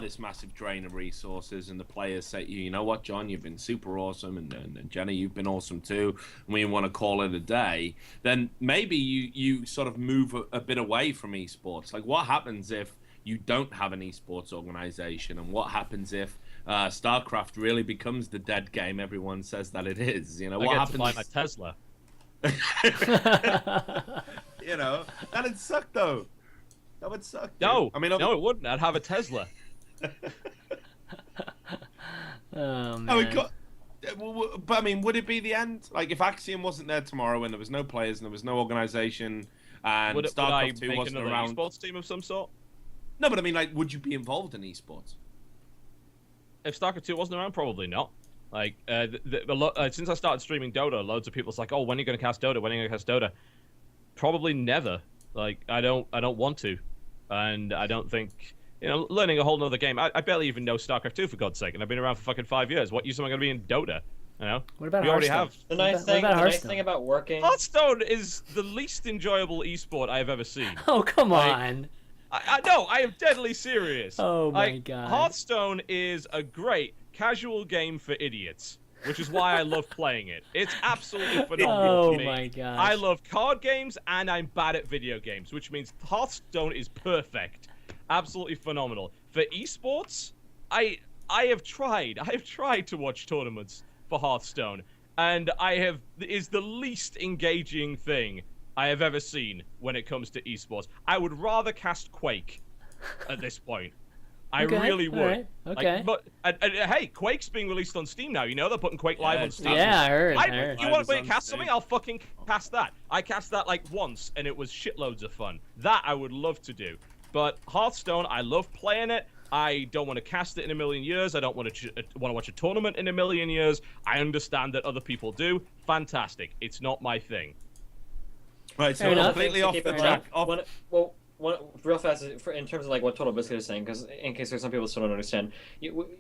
this massive drain of resources, and the players say, you know what, John, you've been super awesome, and Jenny, you've been awesome too, and we want to call it a day, then maybe you sort of move a bit away from esports. Like, what happens if you don't have an esports organization, and what happens if StarCraft really becomes the dead game everyone says that it is? You know, what happens? I get to buy my Tesla. You know, that'd suck though. That would suck. Dude. No, I mean, no, it wouldn't. I'd have a Tesla. Oh man. Oh, but I mean, would it be the end? Like, if Axiom wasn't there tomorrow, and there was no players, and there was no organization, and StarCraft 2 wasn't around, esports team of some sort? No, but I mean, like, would you be involved in esports? If StarCraft 2 wasn't around, probably not. Like, since I started streaming Dota, loads of people's like, "Oh, when are you going to cast Dota? When are you going to cast Dota?" Probably never. Like, I don't want to, and I don't think, you know, learning a whole nother game. I barely even know StarCraft 2, for God's sake, and I've been around for fucking 5 years. What use am I going to be in Dota? You know, what about we already Hearthstone? have. The nice thing about working. Hearthstone is the least enjoyable esport I have ever seen. Oh, come on. No, I am deadly serious. Oh my god. Hearthstone is a great casual game for idiots, which is why I love playing it. It's absolutely phenomenal for me. Oh my god. I love card games, and I'm bad at video games, which means Hearthstone is perfect. Absolutely phenomenal. For esports, I have tried to watch tournaments for Hearthstone, and is the least engaging thing I have ever seen when it comes to esports. I would rather cast Quake at this point. I really would. Right. Okay. Like, but hey, Quake's being released on Steam now. You know, they're putting Quake live on Steam. Yeah, I heard. You want me to cast something? I'll fucking cast that. I cast that like once, and it was shitloads of fun. That I would love to do. But Hearthstone, I love playing it. I don't want to cast it in a million years. I don't want to watch a tournament in a million years. I understand that other people do. Fantastic. It's not my thing. Right, so completely off the track. Real fast, in terms of like what Totalbiscuit is saying, because in case there's some people that still don't understand,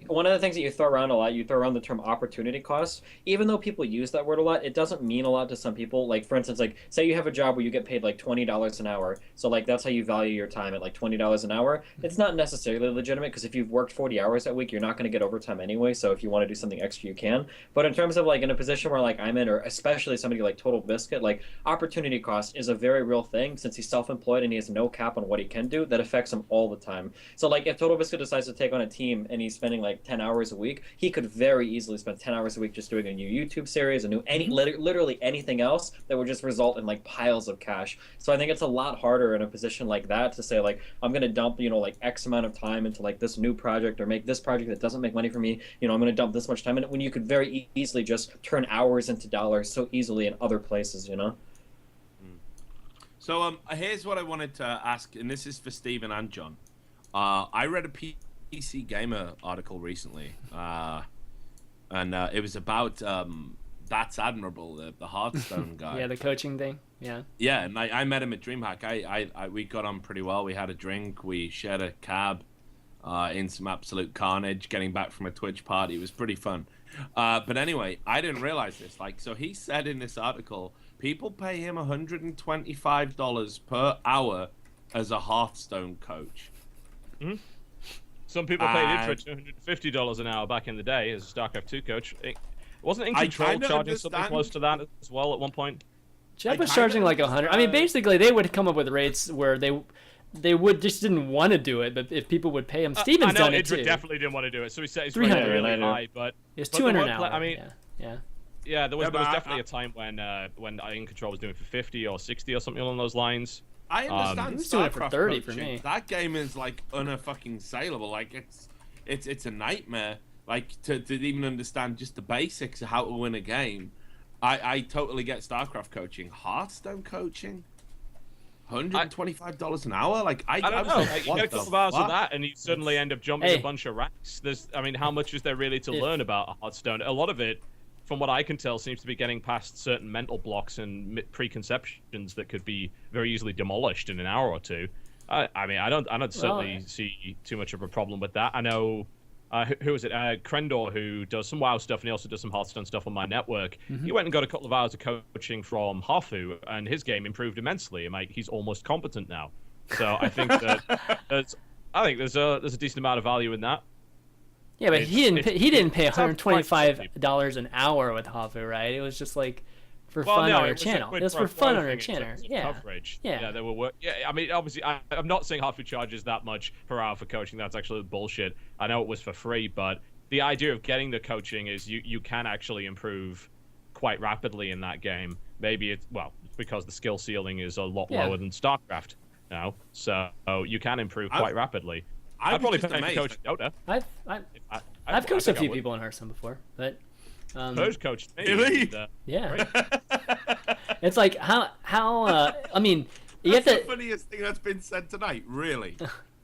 one of the things that you throw around a lot, you throw around the term opportunity cost. Even though people use that word a lot, it doesn't mean a lot to some people. Like, for instance, like, say you have a job where you get paid like $20 an hour, so like that's how you value your time at like $20 an hour. It's not necessarily legitimate, because if you've worked 40 hours that week, you're not going to get overtime anyway, so if you want to do something extra, you can. But in terms of like in a position where like I'm in, or especially somebody like Totalbiscuit, like opportunity cost is a very real thing, since he's self-employed and he has no cap on what he can do. That affects him all the time. So like if Totalbiscuit decides to take on a team and he's spending like 10 hours a week, he could very easily spend 10 hours a week just doing a new YouTube series, literally anything else that would just result in like piles of cash. So I think it's a lot harder in a position like that to say like, I'm going to dump, you know, like X amount of time into like this new project, or make this project that doesn't make money for me. You know, I'm going to dump this much time in it, when you could very easily just turn hours into dollars so easily in other places, you know? So here's what I wanted to ask, and this is for Stephen and John. I read a PC Gamer article recently, and it was about That's Admirable, the Hearthstone guy. Yeah, the coaching thing. Yeah. Yeah, and I met him at DreamHack. We got on pretty well. We had a drink. We shared a cab in some absolute carnage. Getting back from a Twitch party, it was pretty fun. But anyway, I didn't realize this. Like, so he said in this article, people pay him $125 per hour as a Hearthstone coach. Mm-hmm. Some people paid it for $250 an hour back in the day as a StarCraft 2 coach. Wasn't iNControL charging something close to that as well at one point? Jeff was charging like 100. I mean, basically, they would come up with rates where they would just didn't want to do it, but if people would pay him, Steven's done it too. Definitely didn't want to do it, so he set his 300 really high, but it's 200 an hour. I mean, yeah. Yeah, there was definitely a time when iNControL was doing it for 50 or 60 or something along those lines. I understand. He was doing it for 30 for me. That game is like fucking saleable. Like it's a nightmare. Like to even understand just the basics of how to win a game. I totally get StarCraft coaching. Hearthstone coaching, $125 an hour. Like I don't know. Like, you get a couple of hours of that, and you suddenly end up jumping a bunch of ranks. I mean, how much is there really to learn about Hearthstone? A lot of it, from what I can tell, seems to be getting past certain mental blocks and preconceptions that could be very easily demolished in an hour or two. I mean, I don't certainly see too much of a problem with that. I know, who is it? Krendor, who does some WoW stuff, and he also does some Hearthstone stuff on my network. He went and got a couple of hours of coaching from Hafu, and his game improved immensely. He's almost competent now. So I think that I think there's a decent amount of value in that. Yeah, but he didn't pay $125 an hour with Hafu, right? It was just like for fun on our channel. It was for fun on our channel. Yeah. Coverage. Yeah, they were I mean, obviously, I'm not saying Hafu charges that much per hour for coaching. That's actually bullshit. I know it was for free, but the idea of getting the coaching is you can actually improve quite rapidly in that game. Maybe it's because the skill ceiling is a lot lower than StarCraft now, so you can improve quite rapidly. I'd probably pay for coach Dota. I've coached a few people in Hearthstone before, but Coach coached me. Really? Yeah. It's like how I mean, that's the funniest thing that's been said tonight. Really?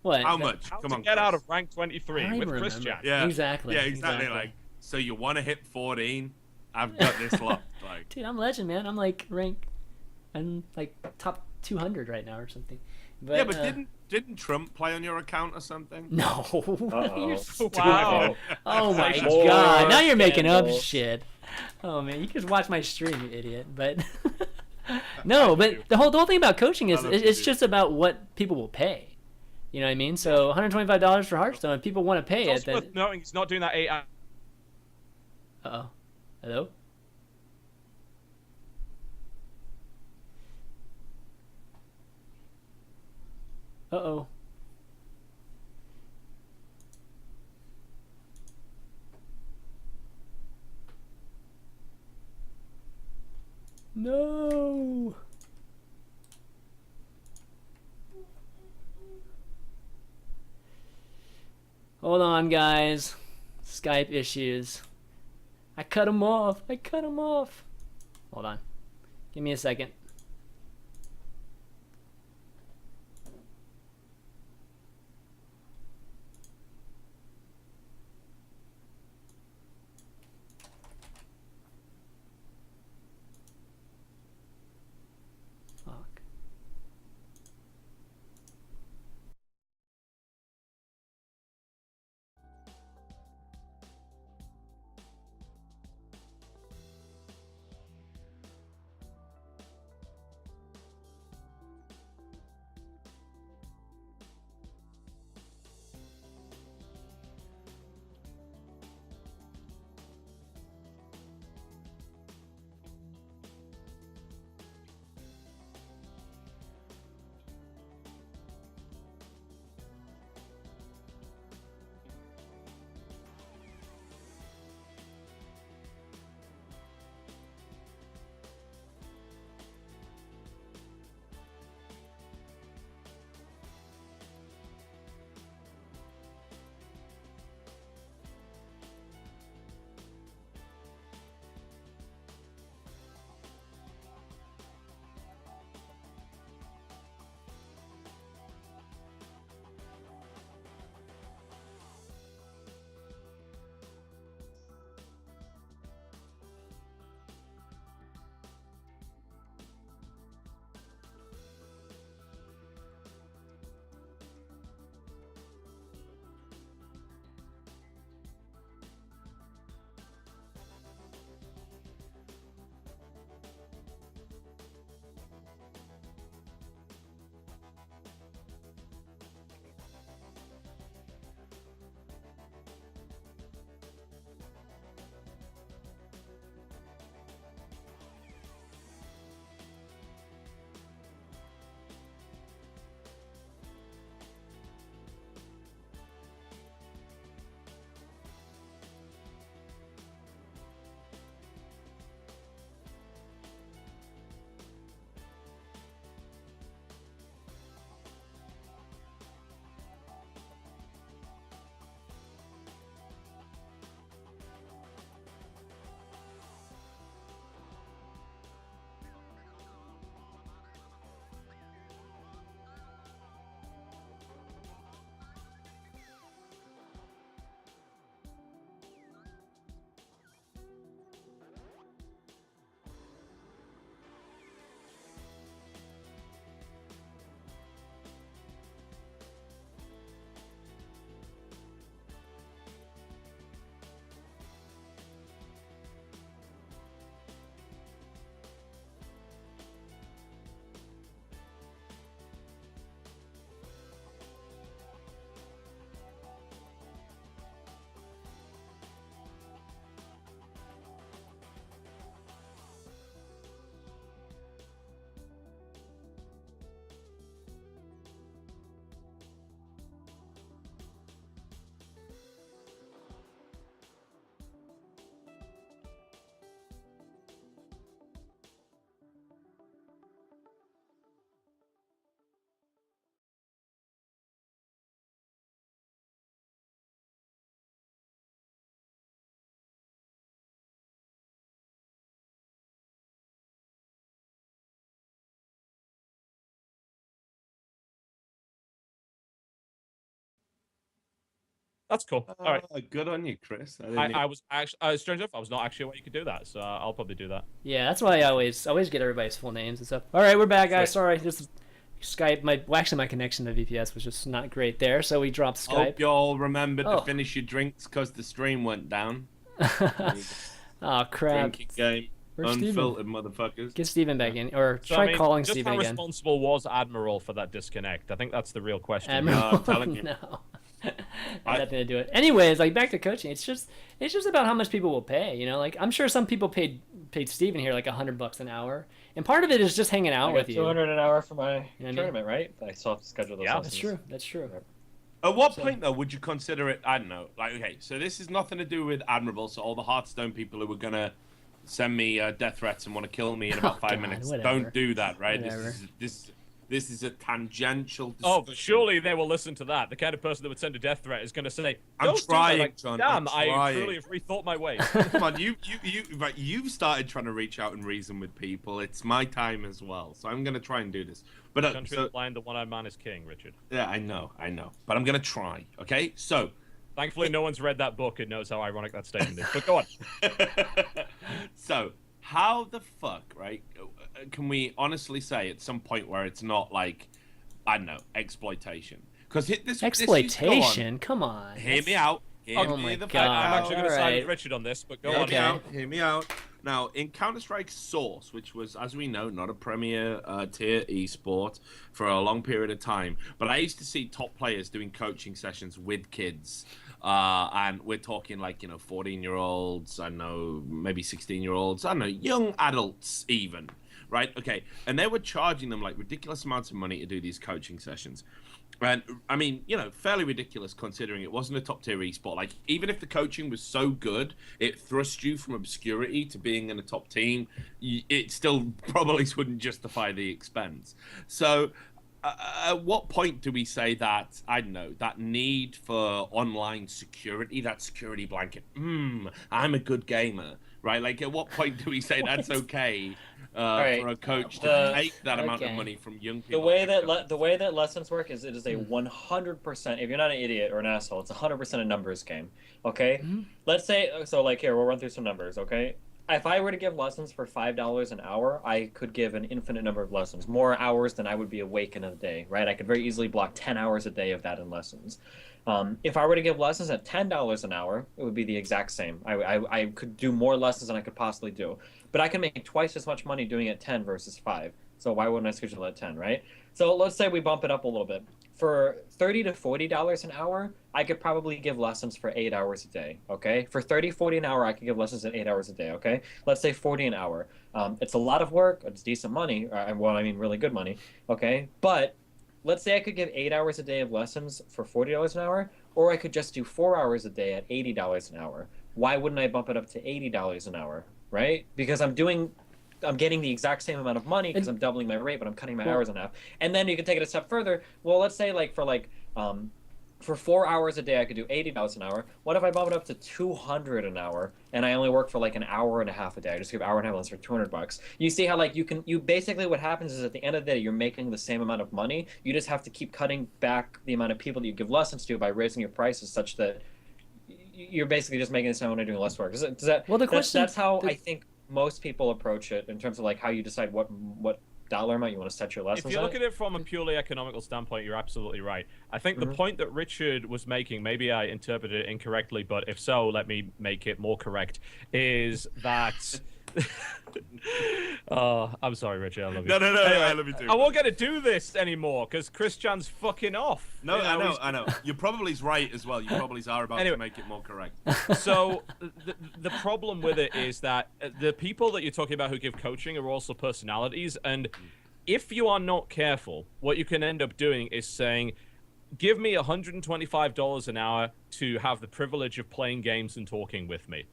What? How much? How Come to on, get Chris. out of rank 23 with Chris Jack. Yeah, exactly. Yeah, exactly. Like, so you want to hit 14? I've got this lot. Like, dude, I'm legend, man. I'm like I'm like top 200 right now or something. But, yeah, but didn't Trump play on your account or something? No. You're stupid. Wow. Oh my god. Now you're making up shit. Oh man, you can watch my stream, you idiot. But no, but the whole thing about coaching is it's just about what people will pay. You know what I mean? So $125 for Hearthstone, if people want to pay it, then no, he's not doing that 8 hours. Uh-oh. Hello? Uh-oh. No. Hold on, guys. Skype issues. I cut him off. Hold on. Give me a second. Fuck. That's cool. All right. Good on you, Chris. I was actually, strange enough, I was not actually aware you could do that, so I'll probably do that. Yeah, that's why I always get everybody's full names and stuff. All right, we're back, guys. Sorry, just Skype. My connection to VPS was just not great there, so we dropped Skype. Hope y'all remembered to finish your drinks because the stream went down. Oh crap! Drinking game. Where's Unfiltered, motherfuckers. Get Steven back in, or try calling Steven again. Just how responsible was Admiral for that disconnect? I think that's the real question. Admiral, I'm telling you. No. Nothing to do with it. Anyways, like back to coaching, it's just about how much people will pay. You know, like I'm sure some people paid Steven here like $100 an hour, and part of it is just hanging out with you. $200 an hour for my You know tournament, right? I still have to schedule those. lessons. That's true. At what point, though, would you consider it? I don't know. Like, okay, so this is nothing to do with Admirable. So all the Hearthstone people who were gonna send me death threats and want to kill me in about 5 minutes, whatever. don't do that, right? Whatever. This is a tangential. Oh, discussion. surely they will listen to that. The kind of person that would send a death threat is going to say, I'm trying, like, John. Damn, I'm trying. I truly have rethought my ways. Come on, you've started trying to reach out and reason with people. It's my time as well, so I'm gonna try and do this. But Country of the blind, the one-eyed man is king, Richard. yeah, I know, but I'm gonna try. Okay, so Thankfully, no one's read that book and knows how ironic that statement is. But go on. So how the fuck, right? Can we honestly say at some point where it's not like, I don't know, exploitation? Because Exploitation? Come on. Hear me out. Oh my God. I'm actually going to side Alright. with Richard on this, but go Hear on. me out. Hear me out. Now, in Counter-Strike Source, which was, as we know, not a premier tier esport for a long period of time, but I used to see top players doing coaching sessions with kids. And we're talking like, 14-year-olds, I know, maybe 16-year-olds, I don't know, young adults even, right? Okay, and they were charging them like ridiculous amounts of money to do these coaching sessions. And I mean, fairly ridiculous considering it wasn't a top tier esport. Like, even if the coaching was so good, it thrust you from obscurity to being in a top team, it still probably wouldn't justify the expense. So, at what point do we say that, I don't know, that need for online security, that security blanket, I'm a good gamer, right? Like, at what point do we say that's okay for a coach to take that amount of money from young people? The way that lessons work is it is a 100%, if you're not an idiot or an asshole, it's 100% a numbers game, okay? Let's say, so like here, we'll run through some numbers, okay? If I were to give lessons for $5 an hour, I could give an infinite number of lessons, more hours than I would be awake in a day, right? I could very easily block 10 hours a day of that in lessons. If I were to give lessons at $10 an hour, it would be the exact same. I could do more lessons than I could possibly do. But I can make twice as much money doing it at 10 versus 5. So why wouldn't I schedule at 10, right? So let's say we bump it up a little bit. For $30 to $40 an hour, I could probably give lessons for 8 hours a day, okay? For $30, $40 an hour, I could give lessons at 8 hours a day, okay? Let's say $40 an hour. It's a lot of work. It's decent money. Well, I mean really good money, okay? But let's say I could give 8 hours a day of lessons for $40 an hour, or I could just do 4 hours a day at $80 an hour. Why wouldn't I bump it up to $80 an hour, right? Because I'm getting the exact same amount of money because I'm doubling my rate, but I'm cutting my hours in half. And then you can take it a step further. Well, let's say for 4 hours a day, I could do $80 an hour. What if I bump it up to $200 an hour and I only work for like an hour and a half a day? I just give hour and a half lessons for $200. You see how you basically what happens is at the end of the day, you're making the same amount of money. You just have to keep cutting back the amount of people that you give lessons to by raising your prices such that you're basically just making the same amount of doing less work. That's how I think most people approach it in terms of like how you decide what dollar amount you want to set your lessons. If you look at it from a purely economical standpoint, you're absolutely right. I think the point that Richard was making, maybe I interpreted it incorrectly, but if so, let me make it more correct, is that I'm sorry, Richard. I love you. No, anyway, I love you too. I won't get to do this anymore because Christian's fucking off. No, I know. You're probably right as well. You probably are about to make it more correct. So the problem with it is that the people that you're talking about who give coaching are also personalities, and if you are not careful, what you can end up doing is saying, give me $125 an hour to have the privilege of playing games and talking with me.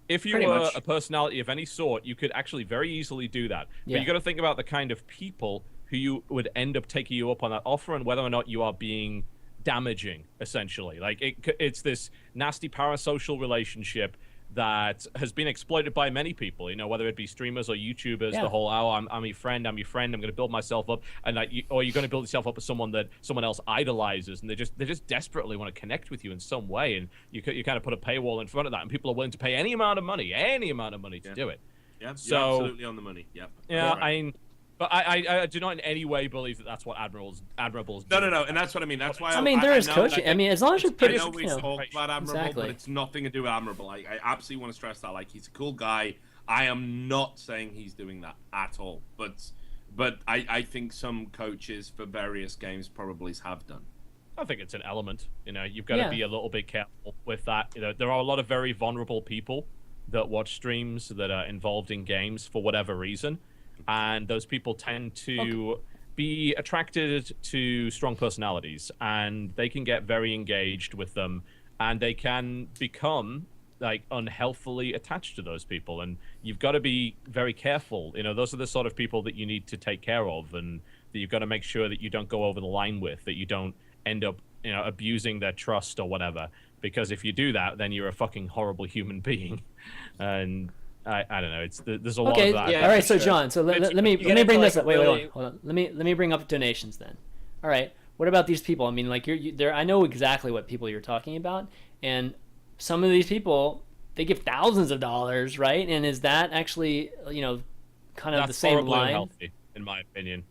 If you were a personality of any sort, you could actually very easily do that. But you got to think about the kind of people who you would end up taking you up on that offer and whether or not you are being damaging, essentially. Like, it's this nasty parasocial relationship that has been exploited by many people, whether it be streamers or YouTubers, the whole, I'm your friend, I'm going to build myself up, and or you're going to build yourself up as someone that someone else idolizes, and they just desperately want to connect with you in some way, and you kind of put a paywall in front of that, and people are willing to pay any amount of money to do it. Yeah, so, you're absolutely on the money. Yep. Yeah, right. But I do not in any way believe that that's what Admirable's No, and that's what I mean. That's why there is coaching. As long as you're pretty. I know we talk about Admirable, exactly. but it's nothing to do with Admirable. I absolutely want to stress that. Like, he's a cool guy. I am not saying he's doing that at all. But I think some coaches for various games probably have done. I think it's an element. You've got to be a little bit careful with that. There are a lot of very vulnerable people that watch streams that are involved in games for whatever reason. And those people tend to be attracted to strong personalities, and they can get very engaged with them, and they can become unhealthily attached to those people. And you've got to be very careful. Those are the sort of people that you need to take care of, and that you've got to make sure that you don't go over the line with, that you don't end up abusing their trust or whatever. Because if you do that, then you're a fucking horrible human being. And I don't know. There's a lot of that. Yeah, all right, so John, let me bring this up. Wait, hold on. Let me bring up donations then. All right, what about these people? You're there. I know exactly what people you're talking about, and some of these people, they give thousands of dollars, right? And is that actually kind of That's the same line? Unhealthy, in my opinion.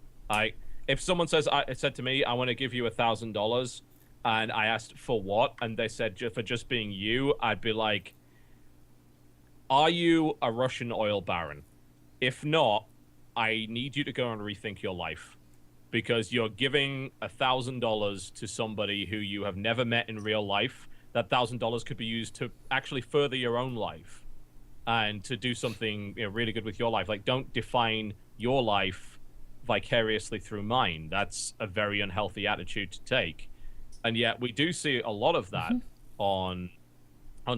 If someone said to me, I want to give you $1,000, and I asked for what, and they said for just being you, I'd be like, are you a Russian oil baron? If not, I need you to go and rethink your life, because you're giving $1,000 to somebody who you have never met in real life. That $1,000 could be used to actually further your own life and to do something really good with your life. Don't define your life vicariously through mine. That's a very unhealthy attitude to take. And yet we do see a lot of that on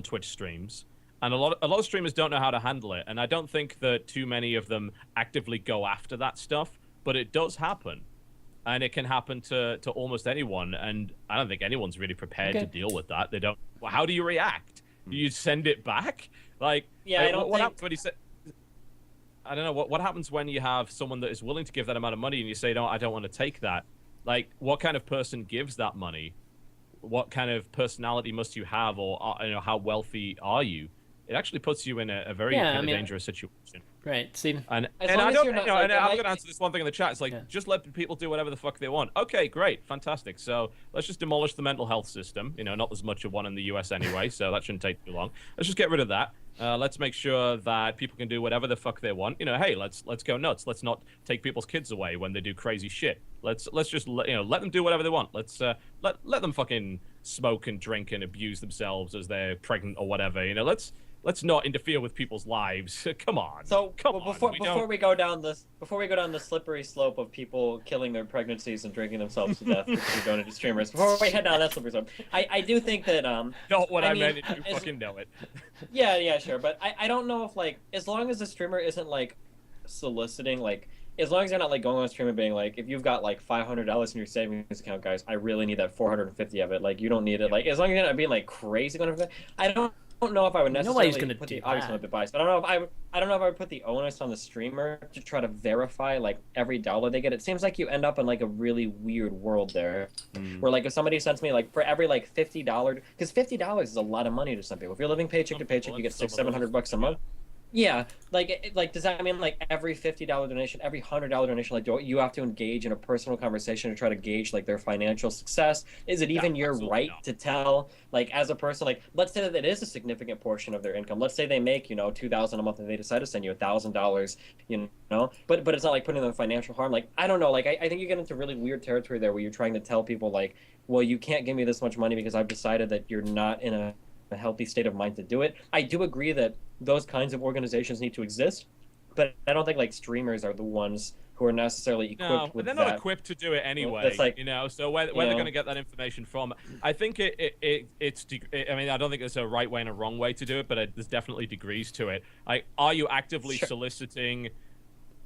Twitch streams. And a lot of streamers don't know how to handle it. And I don't think that too many of them actively go after that stuff, but it does happen. And it can happen to almost anyone. And I don't think anyone's really prepared to deal with that. They don't. Well, how do you react? Do you send it back? I don't what happens when you say, I don't know. What happens when you have someone that is willing to give that amount of money and you say, no, I don't want to take that? What kind of person gives that money? What kind of personality must you have, or how wealthy are you? It actually puts you in a very dangerous situation. Right, Steven. And I don't, and I'm going to answer this one thing in the chat. It's just let people do whatever the fuck they want. Okay, great, fantastic. So let's just demolish the mental health system. Not as much of one in the US anyway, so that shouldn't take too long. Let's just get rid of that. Let's make sure that people can do whatever the fuck they want. Hey, let's go nuts. Let's not take people's kids away when they do crazy shit. Let's just let them do whatever they want. Let's let them fucking smoke and drink and abuse themselves as they're pregnant or whatever. Let's not interfere with people's lives. Come on. So before we go down the slippery slope of people killing their pregnancies and drinking themselves to death because they're going to streamers, before we head down that slippery slope, I do think that not what I meant. You fucking know it. Yeah, sure. But I don't know if as long as the streamer isn't soliciting as long as you're not going on stream and being if you've got $500 in your savings account, guys, I really need that 450 of it. You don't need it. As long as you're not being crazy going to, I don't know if I would necessarily put the obviously not the bias, but I don't know if I would put the onus on the streamer to try to verify every dollar they get. It seems like you end up in a really weird world there, where if somebody sends me for every $50, because $50 is a lot of money to some people. If you're living paycheck to paycheck, you get $600-700 a month. Yeah, does that mean every $50 donation, every $100 donation, do you have to engage in a personal conversation to try to gauge their financial success? Is it even your right to tell, as a person, let's say that it is a significant portion of their income. Let's say they make $2,000 a month and they decide to send you $1,000, but it's not putting them in financial harm. I don't know, I think you get into really weird territory there where you're trying to tell people well, you can't give me this much money because I've decided that you're not in a healthy state of mind to do it. I do agree that those kinds of organizations need to exist, but I don't think streamers are the ones who are necessarily equipped with that. They're not equipped to do it anyway. So where they're going to get that information from, I think it's. I mean, I don't think there's a right way and a wrong way to do it, but there's definitely degrees to it. Are you actively soliciting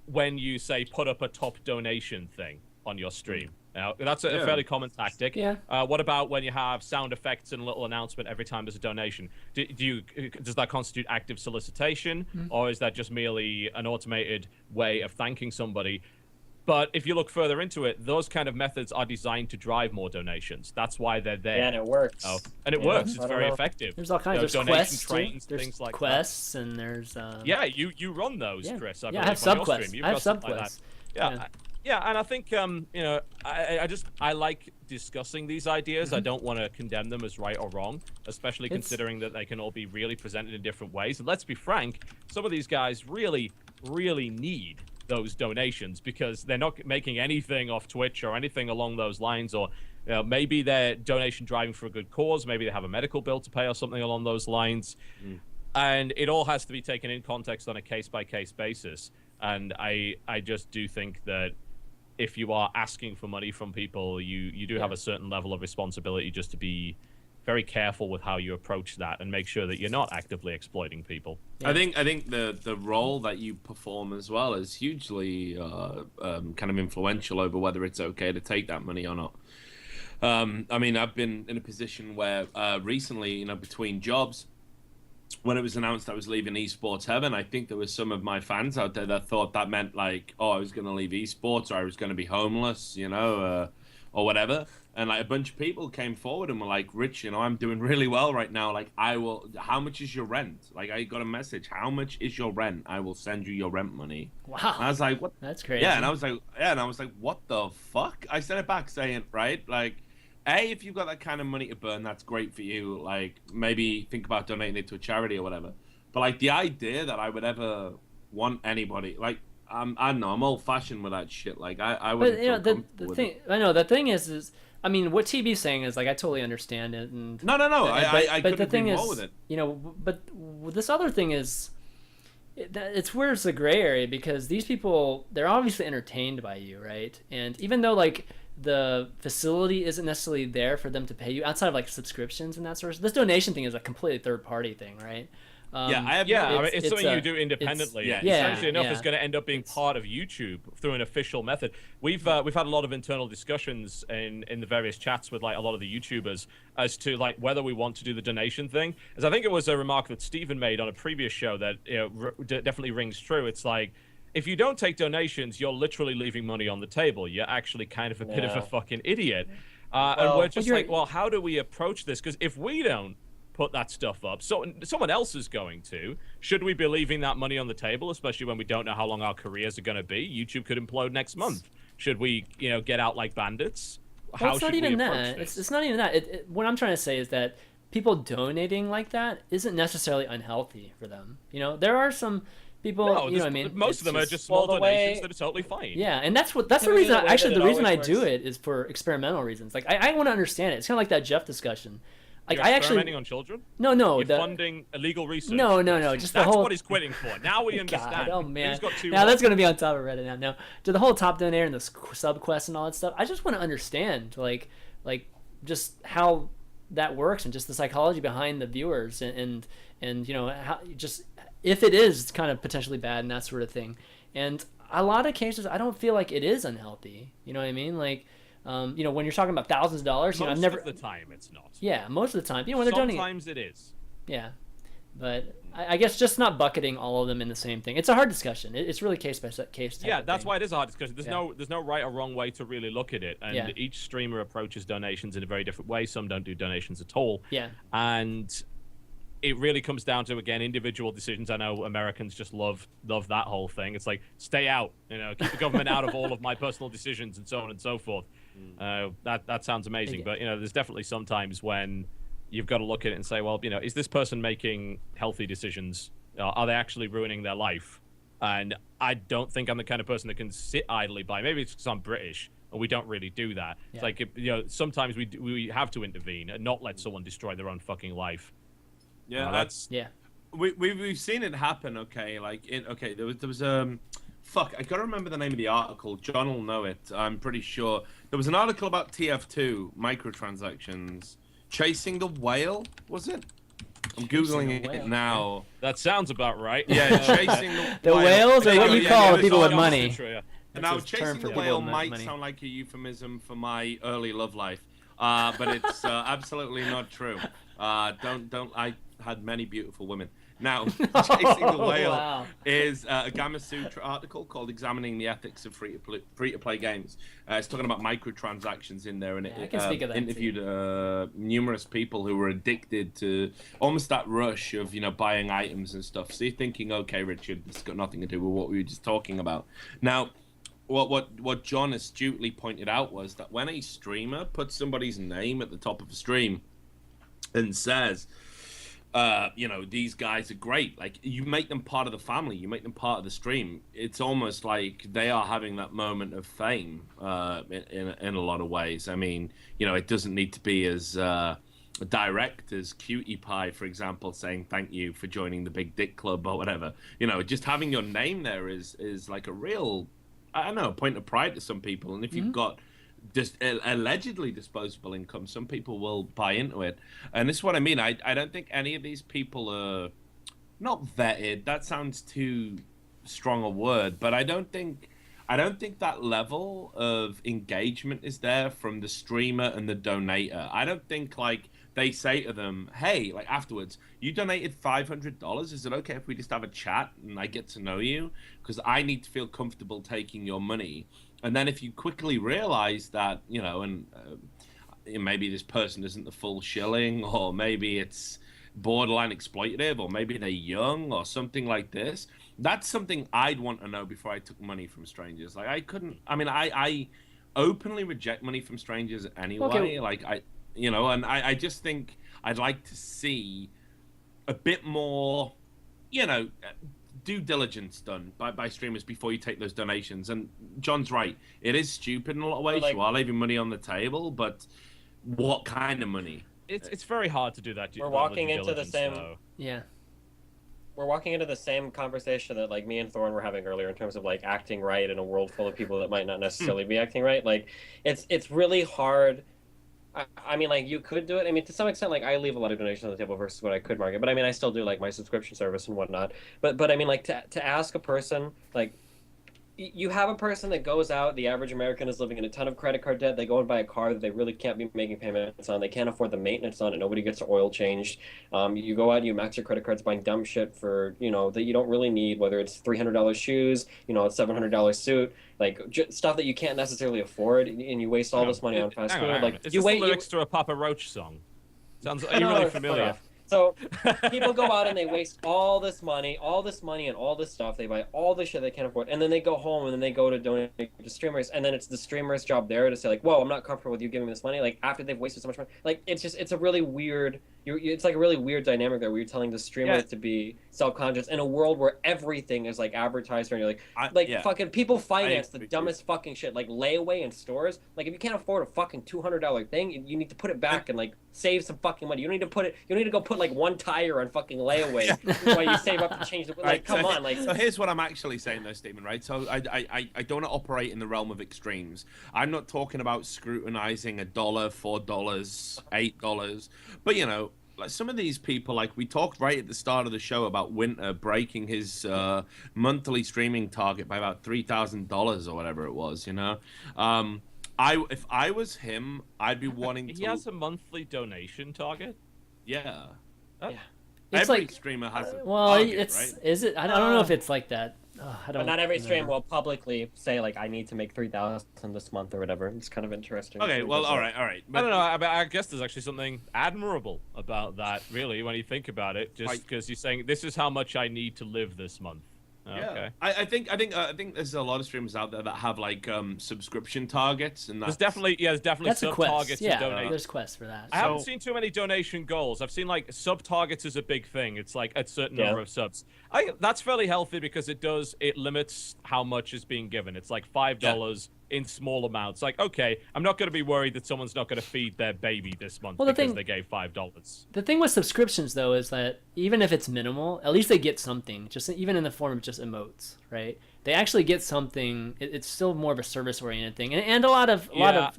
when you say put up a top donation thing on your stream? Now, that's a fairly common tactic. Yeah. What about when you have sound effects and a little announcement every time there's a donation? Does that constitute active solicitation, or is that just merely an automated way of thanking somebody? But if you look further into it, those kind of methods are designed to drive more donations. That's why they're there. Yeah, and it works. And it works. It's very effective. There's all kinds of donation quests, trains, there's things like quests, and there's Yeah, you run those, Chris. I have subquests. I have subquests. Yeah, and I think I like discussing these ideas. I don't want to condemn them as right or wrong, especially considering that they can all be really presented in different ways. And let's be frank, some of these guys really, really need those donations because they're not making anything off Twitch or anything along those lines, or maybe they're donation driving for a good cause. Maybe they have a medical bill to pay or something along those lines. And it all has to be taken in context on a case-by-case basis. And I just do think that if you are asking for money from people, you do have a certain level of responsibility just to be very careful with how you approach that and make sure that you're not actively exploiting people. I think the role that you perform as well is hugely kind of influential over whether it's okay to take that money or not. I mean, I've been in a position where recently, between jobs, when it was announced I was leaving esports heaven, I think there was some of my fans out there that thought that meant like, oh, I was going to leave esports or I was going to be homeless, or whatever. And like a bunch of people came forward and were like, Rich, I'm doing really well right now. Like, how much is your rent? Like, I got a message, how much is your rent? I will send you your rent money. Wow. And I was like, what? That's crazy. Yeah, and I was like, what the fuck? I sent it back saying, right, like, if you've got that kind of money to burn, that's great for you. Like, maybe think about donating it to a charity or whatever. But like the idea that I would ever want anybody, like, I don't know, I'm old-fashioned with that shit. Like, I wouldn't feel comfortable with it. I know the thing is, I mean, what TB's saying is like I totally understand it. And no, I couldn't agree more with it. But this other thing is, it's where it's the gray area because these people, they're obviously entertained by you, right? And even though like the facility isn't necessarily there for them to pay you outside of like subscriptions and that sort of, this donation thing is a completely third party thing, right? It's something you do independently. Essentially enough, it's going to end up being part of YouTube through an official method. We've had a lot of internal discussions in the various chats with like a lot of the YouTubers as to like whether we want to do the donation thing. As I think it was a remark that Steven made on a previous show that definitely rings true. It's like, if you don't take donations, you're literally leaving money on the table. You're actually kind of a bit of a fucking idiot. And we're just like, well, how do we approach this? Because if we don't put that stuff up, so someone else is going to. Should we be leaving that money on the table, especially when we don't know how long our careers are going to be? YouTube could implode next month. Should we, get out like bandits? Well, it's not even that. It's not even that. What I'm trying to say is that people donating like that isn't necessarily unhealthy for them. There are some people, what I mean? Most of them are just small donations that are totally fine. Yeah, and that's the reason. Actually, the reason I do it is for experimental reasons. Like I want to understand it. It's kind of like that Jeff discussion. Like You're experimenting on children? No. You're funding illegal research? No. Just that's the whole. What he's quitting for. Now we understand. God, oh man. Now that's gonna be on top of Reddit now. No, to the whole top donator and the sub quest and all that stuff. I just want to understand, like just how that works and just the psychology behind the viewers and how just if it is kind of potentially bad and that sort of thing. And a lot of cases, I don't feel like it is unhealthy. You know what I mean? Like. When you're talking about thousands of dollars, most of the time it's not. Yeah, most of the time. When they're donating. Sometimes it is. Yeah, but I guess just not bucketing all of them in the same thing. It's a hard discussion. It's really case by case. Yeah, that's why it is a hard discussion. There's no right or wrong way to really look at it, and each streamer approaches donations in a very different way. Some don't do donations at all. Yeah, and it really comes down to, again, individual decisions. I know Americans just love that whole thing. It's like, stay out, keep the government out of all of my personal decisions and so on and so forth. That sounds amazing, but there's definitely some times when you've got to look at it and say, well, is this person making healthy decisions? Are they actually ruining their life? And I don't think I'm the kind of person that can sit idly by. Maybe it's because I'm British and we don't really do that. Yeah. It's like sometimes we have to intervene and not let someone destroy their own fucking life. Yeah, we've seen it happen. Okay, there was fuck, I gotta remember the name of the article. John will know it. I'm pretty sure there was an article about TF2 microtransactions chasing the whale. Was it? I'm googling it now. That sounds about right. Yeah, chasing the whales are what you call people with money. Now, a term chasing for the people whale with might money. sound like a euphemism for my early love life, but it's absolutely not true. Don't. I had many beautiful women. Now, chasing the whale Wow. is a Gamma Sutra article called "Examining the Ethics of Free-to-Play Games." It's talking about microtransactions in there, and I it can speak of that interviewed numerous people who were addicted to almost that rush of buying items and stuff. So you're thinking, okay, Richard, this has got nothing to do with what we were just talking about. Now, what John astutely pointed out was that when a streamer puts somebody's name at the top of a stream and says, these guys are great, like, you make them part of the family, you make them part of the stream, it's almost like they are having that moment of fame in a lot of ways. I mean, it doesn't need to be as direct as Cutie Pie, for example, saying thank you for joining the Big Dick Club or whatever. Just having your name there is like a real, I don't know, point of pride to some people. And if you've got just allegedly disposable income, some people will buy into it. And this is what I mean. I don't think any of these people are not vetted. That sounds too strong a word, but I don't think that level of engagement is there from the streamer and the donator. I don't think like they say to them, hey, like afterwards, you donated $500. Is it okay if we just have a chat and I get to know you? Because I need to feel comfortable taking your money. And then if you quickly realize that, maybe this person isn't the full shilling, or maybe it's borderline exploitative, or maybe they're young or something like this, that's something I'd want to know before I took money from strangers. Like I openly reject money from strangers anyway. Okay. Like I just think I'd like to see a bit more, due diligence done by streamers before you take those donations. And John's right, it is stupid in a lot of ways. Like, you are leaving money on the table, but what kind of money? It's very hard to do that. We're walking into the same. Yeah. We're walking into the same conversation that like me and Thorin were having earlier in terms of like acting right in a world full of people that might not necessarily be acting right. Like it's really hard. I mean, like, you could do it. I mean, to some extent, like, I leave a lot of donations on the table versus what I could market. But I mean, I still do like my subscription service and whatnot. But I mean, like, to ask a person, like, you have a person that goes out, the average American is living in a ton of credit card debt. They go and buy a car that they really can't be making payments on. They can't afford the maintenance on it. Nobody gets their oil changed. You go out and you max your credit cards buying dumb shit for, that you don't really need, whether it's $300 shoes, a $700 suit, like stuff that you can't necessarily afford, and you waste all this money on fast food. Like, is this the lyrics to a Papa Roach song? Sounds, are you really familiar? So people go out and they waste all this money and all this stuff. They buy all this shit they can't afford, and then they go home and then they go to donate to streamers, and then it's the streamer's job there to say like, "Whoa, I'm not comfortable with you giving me this money." Like after they've wasted so much money, like it's a really weird. It's like a really weird dynamic there where you're telling the streamer to be self-conscious in a world where everything is like advertised, and you're like, fucking people finance the dumbest fucking shit, like layaway in stores. Like if you can't afford a fucking $200 thing, you need to put it back and like save some fucking money. You don't need to put it. You don't need to go put like one tire on fucking layaway while you save up to change the. Like, come on, like. So here's what I'm actually saying, though, Stephen. Right? So I don't operate in the realm of extremes. I'm not talking about scrutinizing $1, $4, $8, but like some of these people, like we talked right at the start of the show about Winter breaking his monthly streaming target by about $3,000 or whatever it was. If I was him, I'd be wanting to. He has a monthly donation target. Yeah. It's Every like streamer has a target, it's right? Is it? I don't know if it's like that. I don't. But not every know. stream will publicly say like I need to make 3,000 this month or whatever. It's kind of interesting. Okay, well, all right. But I don't know. I guess there's actually something admirable about that, really, when you think about it. Just because you're saying this is how much I need to live this month. Okay. Yeah, I think there's a lot of streamers out there that have like subscription targets, and there's definitely that's sub targets. Yeah, there's quests for that. I haven't seen too many donation goals. I've seen like sub targets is a big thing. It's like a certain number of subs. That's fairly healthy because it limits how much is being given. It's like $5 in small amounts. Like, okay, I'm not going to be worried that someone's not going to feed their baby this month because they gave $5. The thing with subscriptions, though, is that even if it's minimal, at least they get something, just even in the form of just emotes, right? They actually get something. It's still more of a service-oriented thing, and a lot of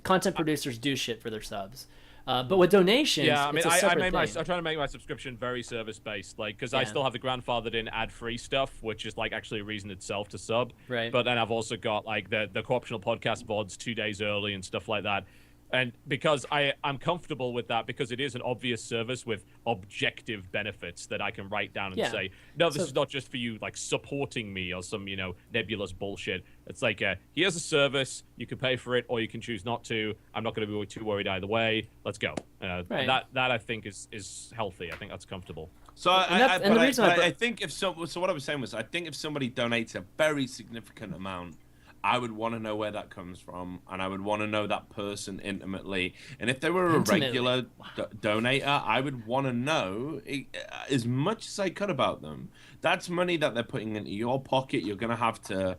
content producers do shit for their subs. But with donations, yeah, I mean, it's a separate thing. I'm trying to make my subscription very service based, like, because I still have the grandfathered in ad free stuff, which is like actually a reason itself to sub. Right. But then I've also got like the co-optional podcast VODs 2 days early and stuff like that. And because I'm comfortable with that, because it is an obvious service with objective benefits that I can write down and say, no, this is not just for you, like, supporting me or some, nebulous bullshit. It's like, here's a service, you can pay for it, or you can choose not to. I'm not going to be too worried either way. Let's go. Right. That I think is healthy. I think that's comfortable. So I think so what I was saying was, I think if somebody donates a very significant amount, I would want to know where that comes from, and I would want to know that person intimately. And if they were a regular donator, I would want to know as much as I could about them. That's money that they're putting into your pocket. You're going to have to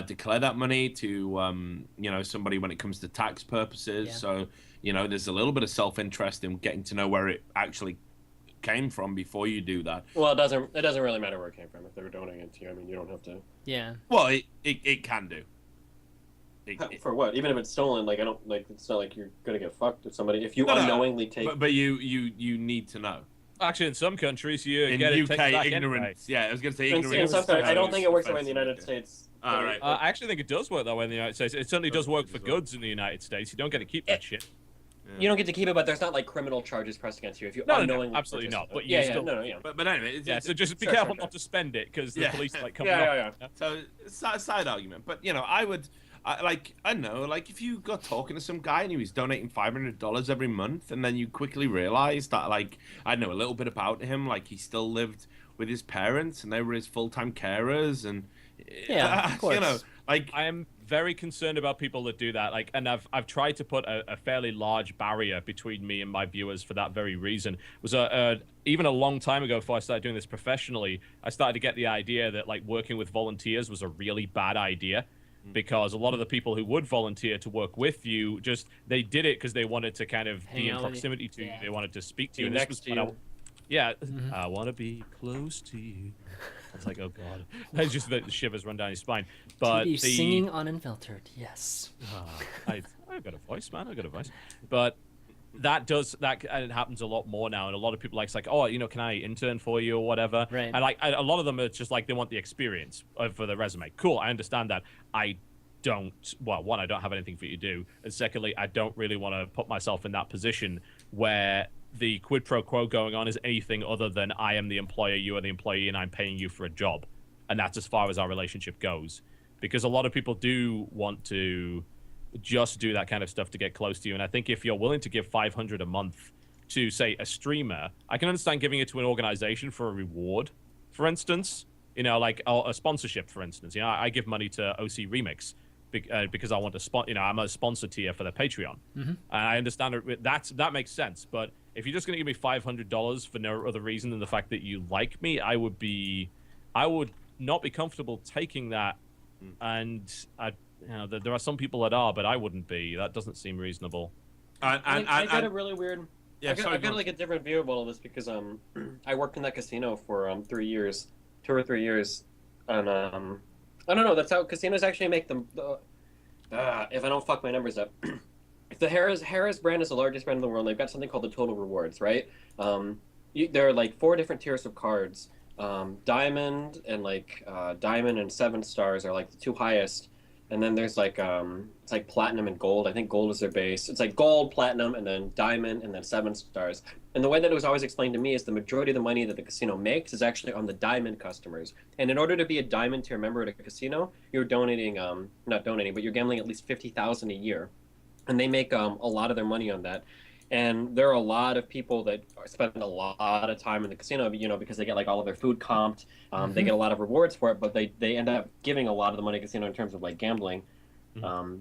declare that money to, somebody when it comes to tax purposes. Yeah. So, there's a little bit of self-interest in getting to know where it actually came from before you do that. Well, it doesn't really matter where it came from if they were donating it to you. I mean, you don't have to. Yeah. Well, it can do. For what? Even if it's stolen, like, I don't, like, it's not like you're gonna get fucked if somebody, if you unknowingly take. But you need to know. Actually, in some countries, you in get UK, it ignorance. Anyway. Yeah, I was gonna say ignorance. In some countries, I don't think it works that way in the United States. All right. I actually think it does work that way in the United States. It certainly does work for goods in the United States. You don't get to keep that shit. You don't get to keep it, but there's not like criminal charges pressed against you if you unknowingly. No, absolutely not. But you still. But anyway, so just be careful not to spend it because the police like come. Yeah. So side argument, but I would. I don't know, like if you got talking to some guy and he was donating $500 every month, and then you quickly realize that, like, I know a little bit about him, like he still lived with his parents and they were his full-time carers, and of course. I am very concerned about people that do that, like, and I've tried to put a fairly large barrier between me and my viewers for that very reason. It was even a long time ago, before I started doing this professionally, I started to get the idea that, like, working with volunteers was a really bad idea. Because a lot of the people who would volunteer to work with you, they did it because they wanted to kind of be in proximity to you. They wanted to speak to you. Next to you. I want to be close to you. I was like, oh god, it's just the shivers run down your spine. But singing on Unfiltered, yes. I've got a voice, man. I've got a voice. But and it happens a lot more now, and a lot of people like, oh, can I intern for you or whatever? Right. And a lot of them are just like, they want the experience for the resume. Cool, I understand that. I don't have anything for you to do, and secondly, I don't really want to put myself in that position where the quid pro quo going on is anything other than I am the employer, you are the employee, and I'm paying you for a job, and that's as far as our relationship goes. Because a lot of people do want to just do that kind of stuff to get close to you. And I think if you're willing to give $500 a month to, say, a streamer, I can understand giving it to an organization for a reward, for instance, like a sponsorship, for instance. I give money to OC Remix because I want to I'm a sponsor tier for their Patreon. And I understand that makes sense. But if you're just going to give me $500 for no other reason than the fact that you like me, I would not be comfortable taking that. And there are some people that are, but I wouldn't be. That doesn't seem reasonable. I got a really weird. I got like a different view of all of this because I worked in that casino for 2 or 3 years, and I don't know. That's how casinos actually make them. If I don't fuck my numbers up, the Harris brand is the largest brand in the world. They've got something called the Total Rewards, right? There are like 4 different tiers of cards. Diamond and 7 stars are like the 2 highest. And then there's like it's like platinum and gold. I think gold is their base. It's like gold, platinum, and then diamond, and then 7 stars. And the way that it was always explained to me is the majority of the money that the casino makes is actually on the diamond customers. And in order to be a diamond tier member at a casino, you're donating, not donating, but you're gambling at least $50,000 a year, and they make a lot of their money on that. And there are a lot of people that spend a lot of time in the casino, because they get like all of their food comped. They get a lot of rewards for it, but they end up giving a lot of the money to casino in terms of like gambling. I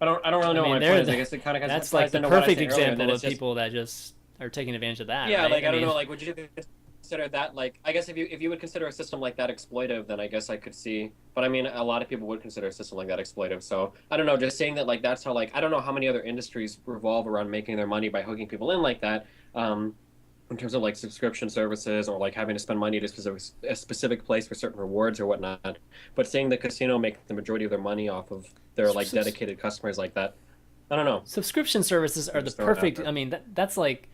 don't really know what my point is. I guess it kind of that's like the perfect example of people that just are taking advantage of that. Yeah, right? like I don't know, like would you consider that, like, I guess if you would consider a system like that exploitive, then I guess I could see. But I mean, a lot of people would consider a system like that exploitive. So I don't know, just saying that, like, that's how, like, I don't know how many other industries revolve around making their money by hooking people in like that. In terms of like subscription services or like having to spend money to a specific place for certain rewards or whatnot. But seeing the casino make the majority of their money off of their like dedicated customers like that. I don't know. Subscription services are the perfect. I mean, that's like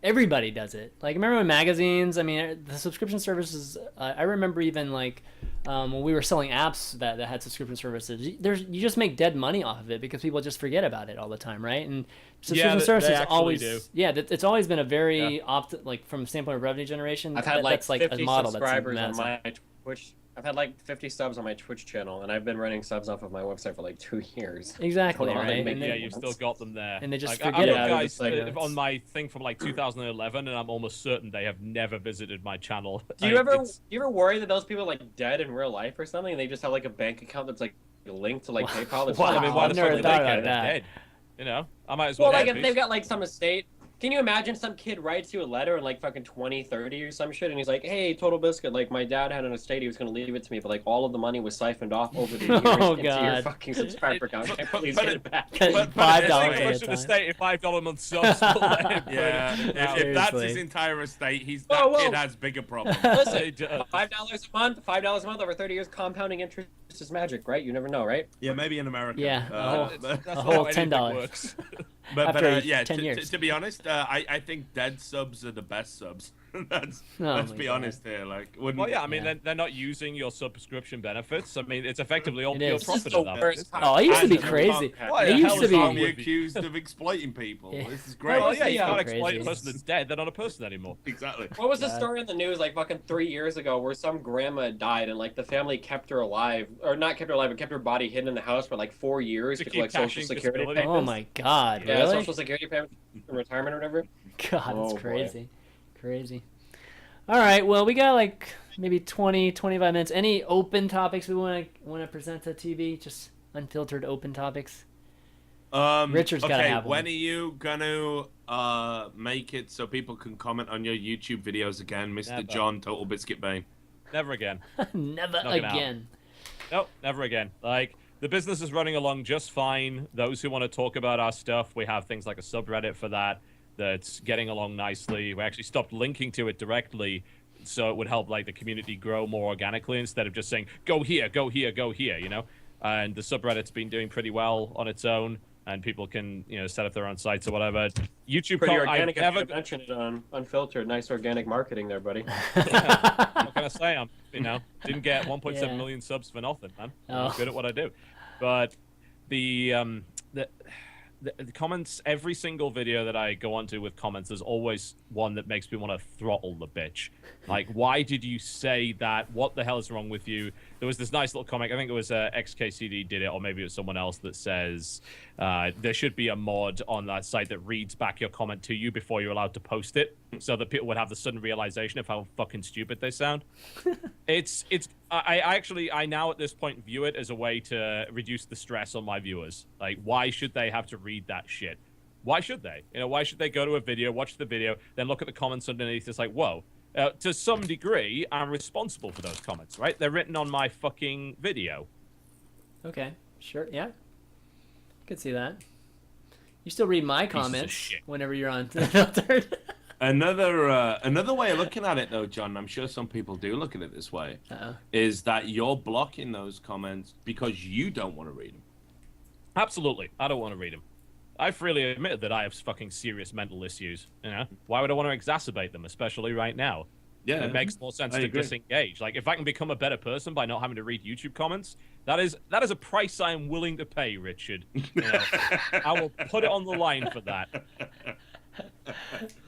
everybody does it. Like, remember when magazines? I mean, the subscription services. I remember even like when we were selling apps that had subscription services. You just make dead money off of it because people just forget about it all the time, right? And subscription services always do. Yeah, it's always been a very like from the standpoint of revenue generation. I've had like 50 a model subscribers that's on my Twitch. I've had like 50 subs on my Twitch channel, and I've been running subs off of my website for like 2 years. Exactly, right? And you've still got them there. And they just like, forget I've about got guys on my thing from like 2011, and I'm almost certain they have never visited my channel. Do you ever worry that those people are like dead in real life or something, and they just have like a bank account that's like linked to like PayPal? That's I mean, why the fuck would they that. dead? You know, I might as well. Well, like if they've got like some estate. Can you imagine some kid writes you a letter in like fucking 2030 or some shit, and he's like, "Hey, Totalbiscuit, like my dad had an estate, he was gonna leave it to me, but like all of the money was siphoned off over the years into your fucking subscriber account. Can I please get it back?" But $5 at a time. Estate, if $5 a month subs, yeah. If that's his entire estate, kid has bigger problems. Listen, $5 a month, $5 a month over 30 years, compounding interest is magic, right? You never know, right? Yeah, maybe in America. Yeah, a whole $10. But yeah, to be honest, I think dead subs are the best subs. Let's be honest here. Like, well, yeah, I mean, they're not using your subscription benefits. I mean, it's effectively all pure profit of that. Oh, it used to be crazy. It used to be accused of exploiting people. This is great. Well, yeah, you can't exploit a person that's dead. They're not a person anymore. Exactly. What was the story in the news like fucking 3 years ago where some grandma died and like the family kept her alive, or not kept her alive, but kept her body hidden in the house for like 4 years because like social security payments. Oh my god! Yeah, really? social security payments, retirement or whatever. God, that's crazy. Crazy. All right, well, we got like maybe 20, 25 minutes. Any open topics we want to present to TV? Just unfiltered open topics. Richard's got to have one. When are you gonna make it so people can comment on your YouTube videos again, Mr. Never. John Totalbiscuit Bane? Never again. Never again. Nope, never again. Like, the business is running along just fine. Those who want to talk about our stuff, we have things like a subreddit for that. That's getting along nicely. We actually stopped linking to it directly, so it would help like the community grow more organically instead of just saying go here, go here, go here. You know, and the subreddit's been doing pretty well on its own, and people can set up their own sites or whatever. YouTube, pretty organic. I never mentioned it on Unfiltered. Nice organic marketing there, buddy. What can I say? I'm didn't get 1.7 million subs for nothing, man. I'm good at what I do, but the comments, every single video that I go onto with comments, there's always one that makes me want to throttle the bitch. Like, why did you say that? What the hell is wrong with you? There was this nice little comic, I think it was XKCD did it, or maybe it was someone else that says there should be a mod on that site that reads back your comment to you before you're allowed to post it, so that people would have the sudden realization of how fucking stupid they sound. I now at this point view it as a way to reduce the stress on my viewers. Like, why should they have to read that shit? Why should they? Why should they go to a video, watch the video, then look at the comments underneath? It's like, whoa. To some degree, I'm responsible for those comments, right? They're written on my fucking video. Okay, sure, yeah. I could see that. You still read my comments whenever you're on Unfiltered. Another way of looking at it, though, John, I'm sure some people do look at it this way, is that you're blocking those comments because you don't want to read them. Absolutely, I don't want to read them. I freely admitted that I have fucking serious mental issues. Why would I want to exacerbate them, especially right now? Yeah, it makes more sense to disengage. Like, if I can become a better person by not having to read YouTube comments, that is a price I am willing to pay, Richard. I will put it on the line for that.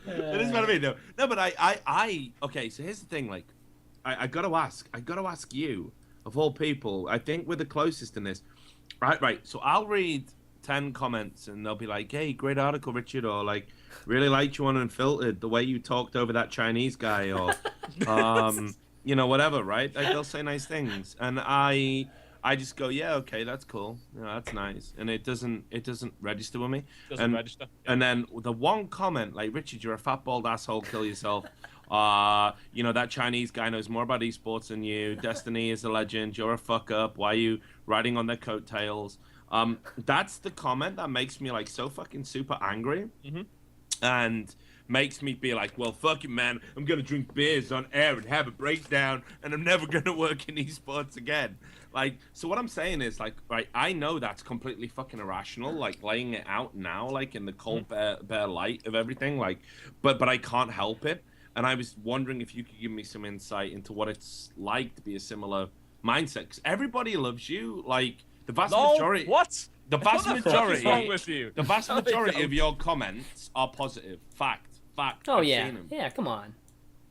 It is what I mean, though. No, but I okay. So here's the thing. Like, I gotta ask you, of all people. I think we're the closest in this. Right. So I'll read 10 comments and they'll be like, "Hey, great article, Richard," or like, "Really liked you on Unfiltered, the way you talked over that Chinese guy," or whatever. Right? Like, they'll say nice things, and I just go, "Yeah, okay, that's cool. That's nice," and it doesn't register with me. Doesn't register. And then the one comment, like, "Richard, you're a fat bald asshole. Kill yourself." That Chinese guy knows more about esports than you. Destiny is a legend. You're a fuck up. Why are you riding on their coattails? That's the comment that makes me like so fucking super angry, and makes me be like, well, fuck it, man. I'm gonna drink beers on air and have a breakdown, and I'm never gonna work in esports again. Like, so what I'm saying is, like, right, I know that's completely fucking irrational, like, laying it out now, like, in the cold, bare light of everything, like, but I can't help it. And I was wondering if you could give me some insight into what it's like to be a similar mindset. Because everybody loves you, like, the vast majority... What? The vast majority... wrong with you? The vast majority of your comments are positive. Fact. Oh, I've yeah. seen them. Yeah, come on.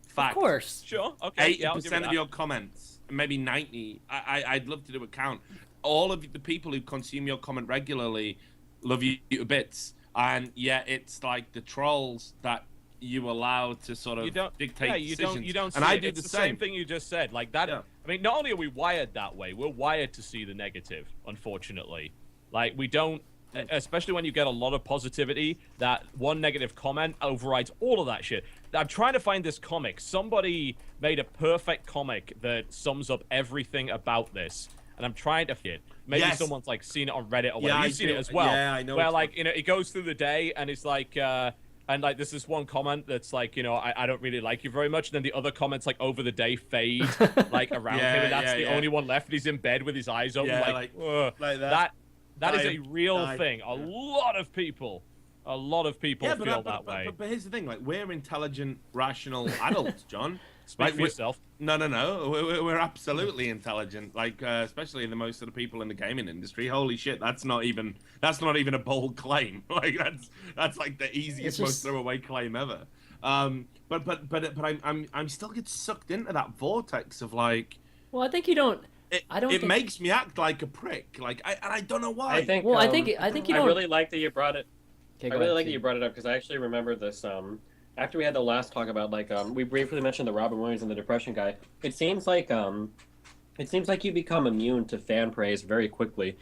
Fact. Of course. Sure, okay. 80% of your comments, maybe 90. I'd love to do a count. All of the people who consume your comment regularly love you to bits. And yet it's like the trolls that you allow to sort of dictate decisions. You don't see and I it. do It's the same thing you just said. Like that. Yeah. I mean, not only are we wired that way, we're wired to see the negative, unfortunately. Like, we don't, especially when you get a lot of positivity, that one negative comment overrides all of that shit. I'm trying to find this comic. Somebody made a perfect comic that sums up everything about this. And I'm trying to fit. Maybe someone's like seen it on Reddit or whatever. You've seen it as well. Yeah, I know. Where like, you know, it goes through the day and it's like, and like there's this one comment that's like, you know, I don't really like you very much. And then the other comments like over the day fade like around him, and that's the only one left. And he's in bed with his eyes open, like that. That is a real thing. A lot of people feel that way. But here's the thing: like, we're intelligent, rational adults, John. Speak for yourself. No. We're absolutely intelligent. Like, especially the most of the people in the gaming industry. Holy shit, that's not even a bold claim. Like, that's like the easiest, most throwaway claim ever. But I'm still get sucked into that vortex of like. Well, I think you don't. It makes me act like a prick. Like, I don't know why. I think. Well, I think you don't. I really like that you brought it. Okay, I really like that you brought it up because I actually remember this. After we had the last talk about like we briefly mentioned the Robin Williams and the depression guy. It seems like you become immune to fan praise very quickly.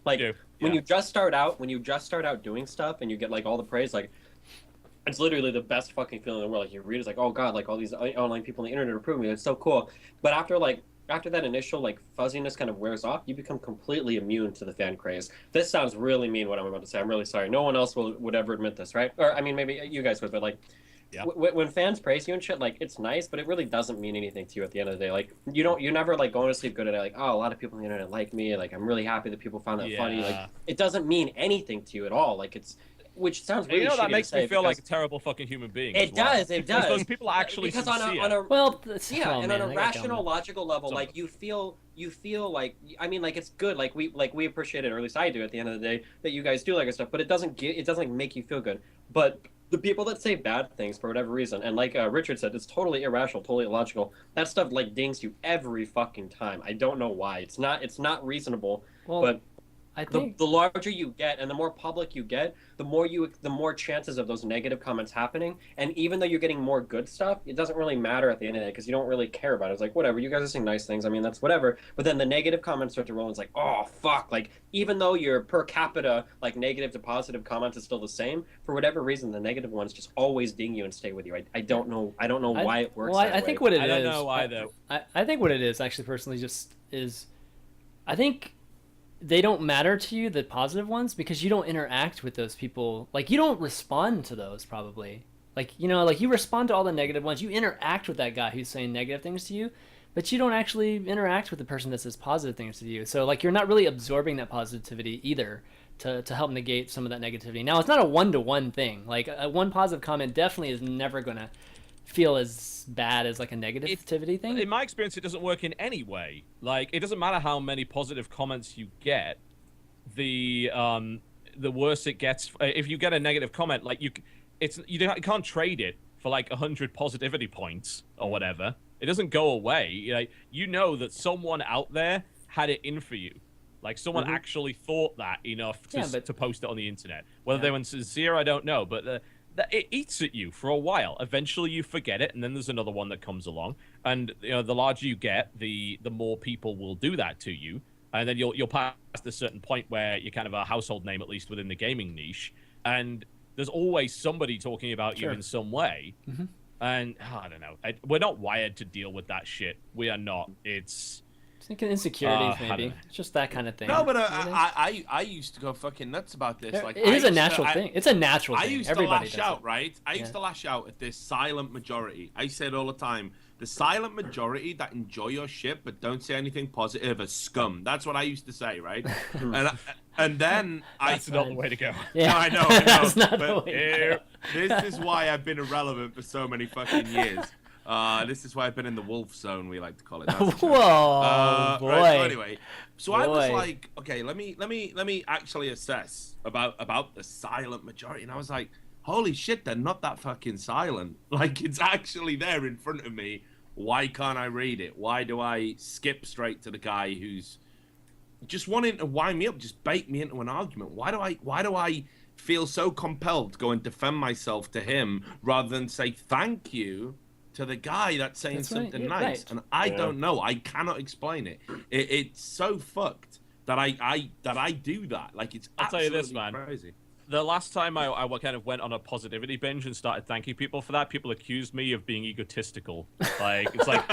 Like when you just start out doing stuff and you get like all the praise, like it's literally the best fucking feeling in the world. Like you read, it's like, oh god, like all these online people on the internet are proving me. It's so cool. But after that initial like fuzziness kind of wears off, you become completely immune to the fan craze. This sounds really mean what I'm about to say. I'm really sorry. No one else would ever admit this, right? Or I mean, maybe you guys would, but like, when fans praise you and shit, like it's nice, but it really doesn't mean anything to you at the end of the day. Like you're never like going to sleep good at it. Like, oh, a lot of people on the internet like me. Like I'm really happy that people found that funny. Like it doesn't mean anything to you at all. Like which sounds really shitty that makes to say me feel like a terrible fucking human being. It does. Because those people are actually because sincere. on a on a rational, logical level, like you feel like, I mean, like it's good. Like we appreciate it, or at least I do. At the end of the day, that you guys do like our stuff, but it doesn't like make you feel good. But the people that say bad things for whatever reason, and like Richard said, it's totally irrational, totally illogical. That stuff like dings you every fucking time. I don't know why. It's not reasonable. Well, but I think the larger you get and the more public you get, the more chances of those negative comments happening. And even though you're getting more good stuff, it doesn't really matter at the end of the day because you don't really care about it. It's like, whatever, you guys are saying nice things. I mean, that's whatever. But then the negative comments start to roll and it's like, oh, fuck. Like, even though your per capita, like, negative to positive comments is still the same, for whatever reason, the negative ones just always ding you and stay with you. I don't know why it works that way. I think what it is... I don't know why, though. I think what it is, actually, personally, just is... I think... they don't matter to you, the positive ones, because you don't interact with those people. Like, you don't respond to those, probably. Like, you know, like, you respond to all the negative ones. You interact with that guy who's saying negative things to you, but you don't actually interact with the person that says positive things to you. So, like, you're not really absorbing that positivity either to help negate some of that negativity. Now, it's not a one-to-one thing. Like, one positive comment definitely is never going to feel as bad as like a negativity thing. In my experience, it doesn't work in any way. Like, it doesn't matter how many positive comments you get, the worse it gets. If you get a negative comment, like you can't trade it for like 100 positivity points or whatever. It doesn't go away. Like, you know that someone out there had it in for you. Like, someone actually thought that enough to post it on the internet. Whether they were sincere, I don't know, but it eats at you for a while. Eventually you forget it, and then there's another one that comes along. And you know, the larger you get, the more people will do that to you. And then you'll pass a certain point where you're kind of a household name, at least within the gaming niche. And there's always somebody talking about you in some way. And I don't know. We're not wired to deal with that shit. We are not. It's Thinking insecurities, maybe. Just that kind of thing. No, but I used to go fucking nuts about this. Like, it is a natural thing. It's a natural thing. I used Everybody to lash out, right? I used to lash out at this silent majority. I said all the time, the silent majority that enjoy your shit but don't say anything positive are scum. That's what I used to say, right? and then that's not the way to go. Yeah. No, I know. That's not the way to go. This is why I've been irrelevant for so many fucking years. This is why I've been in the wolf zone, we like to call it. Whoa, boy. Right, so anyway, I was like, okay, let me actually assess about the silent majority, and I was like, holy shit, they're not that fucking silent. Like, it's actually there in front of me. Why can't I read it? Why do I skip straight to the guy who's just wanting to wind me up, just bait me into an argument? Why do I feel so compelled to go and defend myself to him rather than say thank you to the guy that's saying something nice? Right. And I don't know. I cannot explain it. It's so fucked that I do that. Like, it's I'll tell you this, man. Crazy. The last time I kind of went on a positivity binge and started thanking people for that, people accused me of being egotistical. Like, it's like,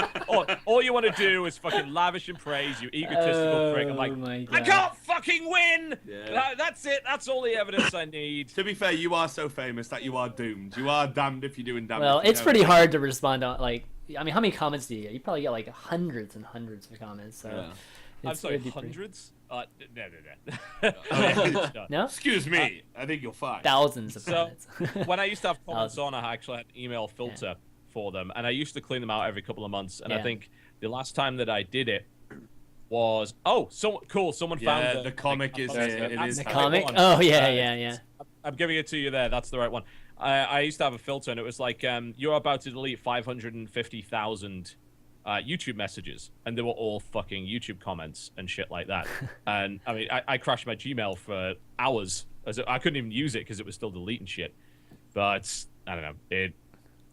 all you want to do is fucking lavish and praise, you egotistical prick. I'm like, I can't fucking win! Yeah. That's it. That's all the evidence I need. To be fair, you are so famous that you are doomed. You are damned if you do and damned Well, if you it's don't. pretty hard to respond on, like, I mean, how many comments do you get? You probably get, like, hundreds and hundreds of comments, so... Yeah. I'm sorry, hundreds? No. No? Excuse me. I think you're fine. Thousands of comments. When I used to have comments on, I actually had an email filter for them, and I used to clean them out every couple of months. And I think the last time that I did it was someone found the comic is it is the comic. Oh yeah. I'm giving it to you there. That's the right one. I used to have a filter, and it was like, you're about to delete 550,000 YouTube messages, and they were all fucking YouTube comments and shit like that. And I mean, I crashed my Gmail for hours. I couldn't even use it because it was still deleting shit. But I don't know,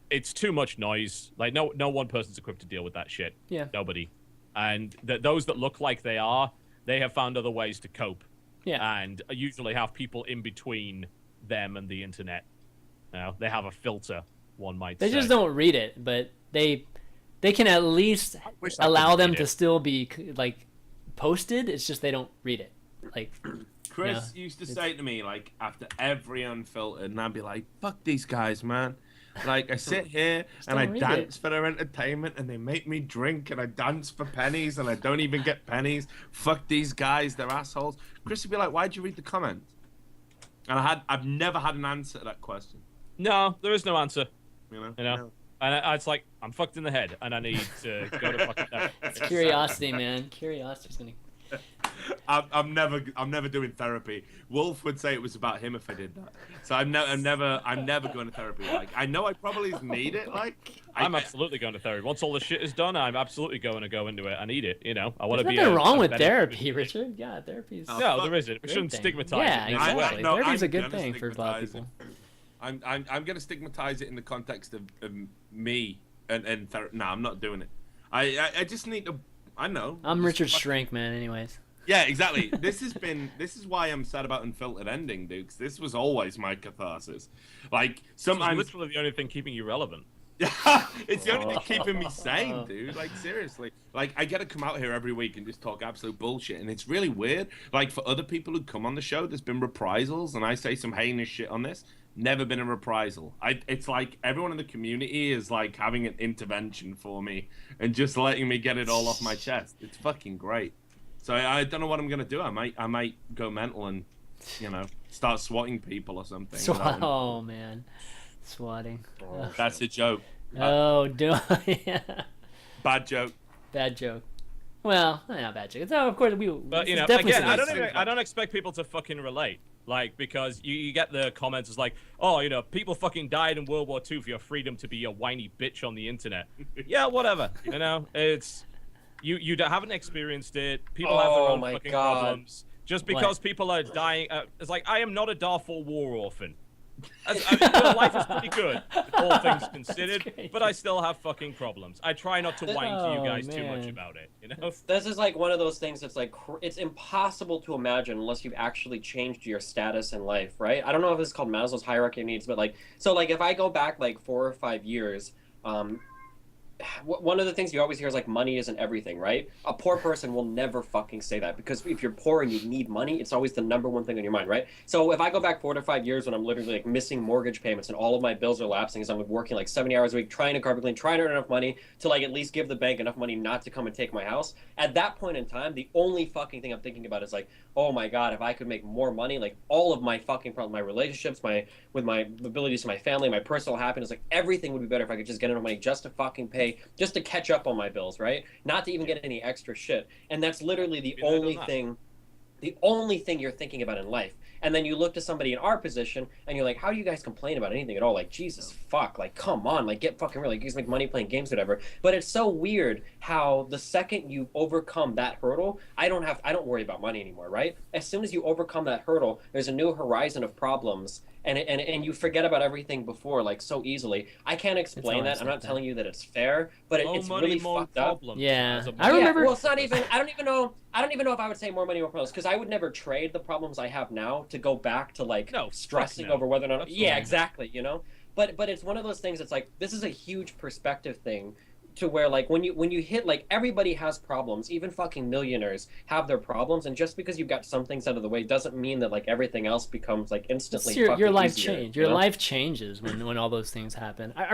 it's too much noise. Like, no one person's equipped to deal with that shit. Yeah, nobody. And those that look like they have found other ways to cope. Yeah, and usually have people in between them and the internet. You know, they have a filter, one might say. They just don't read it, but they can at least allow them to still be, like, posted. It's just they don't read it. Like, Chris used to say to me, like, after every Unfiltered, and I'd be like, fuck these guys, man. Like, I sit here and I dance for their entertainment, and they make me drink, and I dance for pennies, and I don't even get pennies. Fuck these guys, they're assholes. Chris would be like, why'd you read the comment? And I've never had an answer to that question. No, there is no answer. You know? And it's like, I'm fucked in the head, and I need to go to fucking therapy. It's curiosity, man. Curiosity's gonna... I'm never doing therapy. Wolf would say it was about him if I did that. So I'm never going to therapy. Like, I know I probably need it. Like, I'm absolutely going to therapy. Once all the shit is done, I'm absolutely going to go into it. I need it. You know, I want to be. There's nothing wrong with therapy, Richard. Yeah, therapy's. No, there isn't. We shouldn't stigmatize it. Yeah, exactly. Therapy's a good gonna thing for a lot of people. I'm going to stigmatize it in the context of me and therapy. No, I'm not doing it. I just need to. I know. I'm Richard Strink, man. Anyways. Yeah, exactly. This is why I'm sad about Unfiltered ending, dude. 'Cause this was always my catharsis. Like, sometimes it's literally the only thing keeping you relevant. It's the only thing keeping me sane, dude. Like, seriously. Like, I get to come out here every week and just talk absolute bullshit, and it's really weird. Like, for other people who come on the show, there's been reprisals, and I say some heinous shit on this. Never been a reprisal. It's like everyone in the community is like having an intervention for me and just letting me get it all off my chest. It's fucking great. So I don't know what I'm gonna do. I might go mental and, you know, start swatting people or something. Oh man, swatting. That's a joke. Oh, do I? Bad joke. Bad joke. Well, not bad joke. No, of course we. But you know, again, I don't expect people to fucking relate. Like, because you get the comments as like, oh, you know, people fucking died in World War II for your freedom to be a whiny bitch on the internet. Yeah, whatever. You know, it's you haven't experienced it. People have their own fucking problems. Just because people are dying, it's like, I am not a Darfur war orphan. Life is pretty good, all things considered, but I still have fucking problems. I try not to whine to you guys too much about it, you know? This is like one of those things that's like, it's impossible to imagine unless you've actually changed your status in life, right? I don't know if this is called Maslow's hierarchy of needs, but like, so like if I go back like 4 or 5 years, one of the things you always hear is like money isn't everything, right? A poor person will never fucking say that, because if you're poor and you need money, it's always the number one thing on your mind, right? So if I go back 4 to 5 years when I'm literally like missing mortgage payments and all of my bills are lapsing, as I'm working like 70 hours a week, trying to carpet clean, trying to earn enough money to like at least give the bank enough money not to come and take my house. At that point in time, the only fucking thing I'm thinking about is like, oh my God, if I could make more money, like all of my fucking problems, my relationships, with my abilities to my family, my personal happiness, like everything would be better if I could just get enough money just to fucking pay, just to catch up on my bills, right? Not to even get any extra shit. And that's literally the only thing you're thinking about in life. And then you look to somebody in our position and you're like, how do you guys complain about anything at all? Like, Jesus fuck, like, come on, like, get fucking real. Like, you guys make money playing games, whatever. But it's so weird how the second you overcome that hurdle, I don't worry about money anymore, right? As soon as you overcome that hurdle, there's a new horizon of problems, and you forget about everything before, like, so easily. I can't explain that. I'm not telling you that it's fair, but it's really fucked up. Yeah, I remember. Well, it's not even. I don't even know if I would say more money, more problems, because I would never trade the problems I have now to go back to like stressing over whether or not. Yeah, exactly. You know, but it's one of those things. It's like this is a huge perspective thing. To where like when you hit, like, everybody has problems, even fucking millionaires have their problems, and just because you've got some things out of the way doesn't mean that like everything else becomes like instantly your life easier, change. Your life changes when all those things happen. I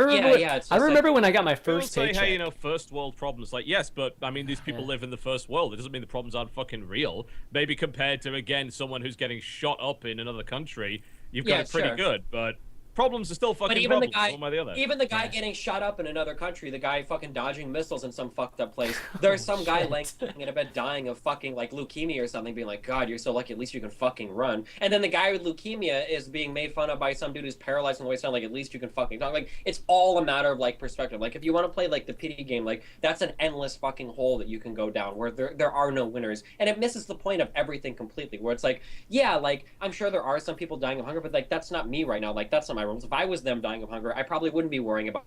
remember when I got my first paycheck. Say, hey, you know, first world problems. Like, yes, but I mean, these people live in the first world. It doesn't mean the problems aren't fucking real. Maybe compared to, again, someone who's getting shot up in another country, you've got it pretty good, but problems are still fucking problems, one way or the other. Even the guy getting shot up in another country, the guy fucking dodging missiles in some fucked up place, there's some guy laying in a bed dying of fucking like leukemia or something, being like, God, you're so lucky, at least you can fucking run. And then the guy with leukemia is being made fun of by some dude who's paralyzed on the waist down, like, at least you can fucking talk. Like, it's all a matter of like perspective. Like, if you want to play like the pity game, like, that's an endless fucking hole that you can go down where there are no winners. And it misses the point of everything completely, where it's like, yeah, like, I'm sure there are some people dying of hunger, but like, that's not me right now. Like, that's not my rules. If I was them dying of hunger, I probably wouldn't be worrying about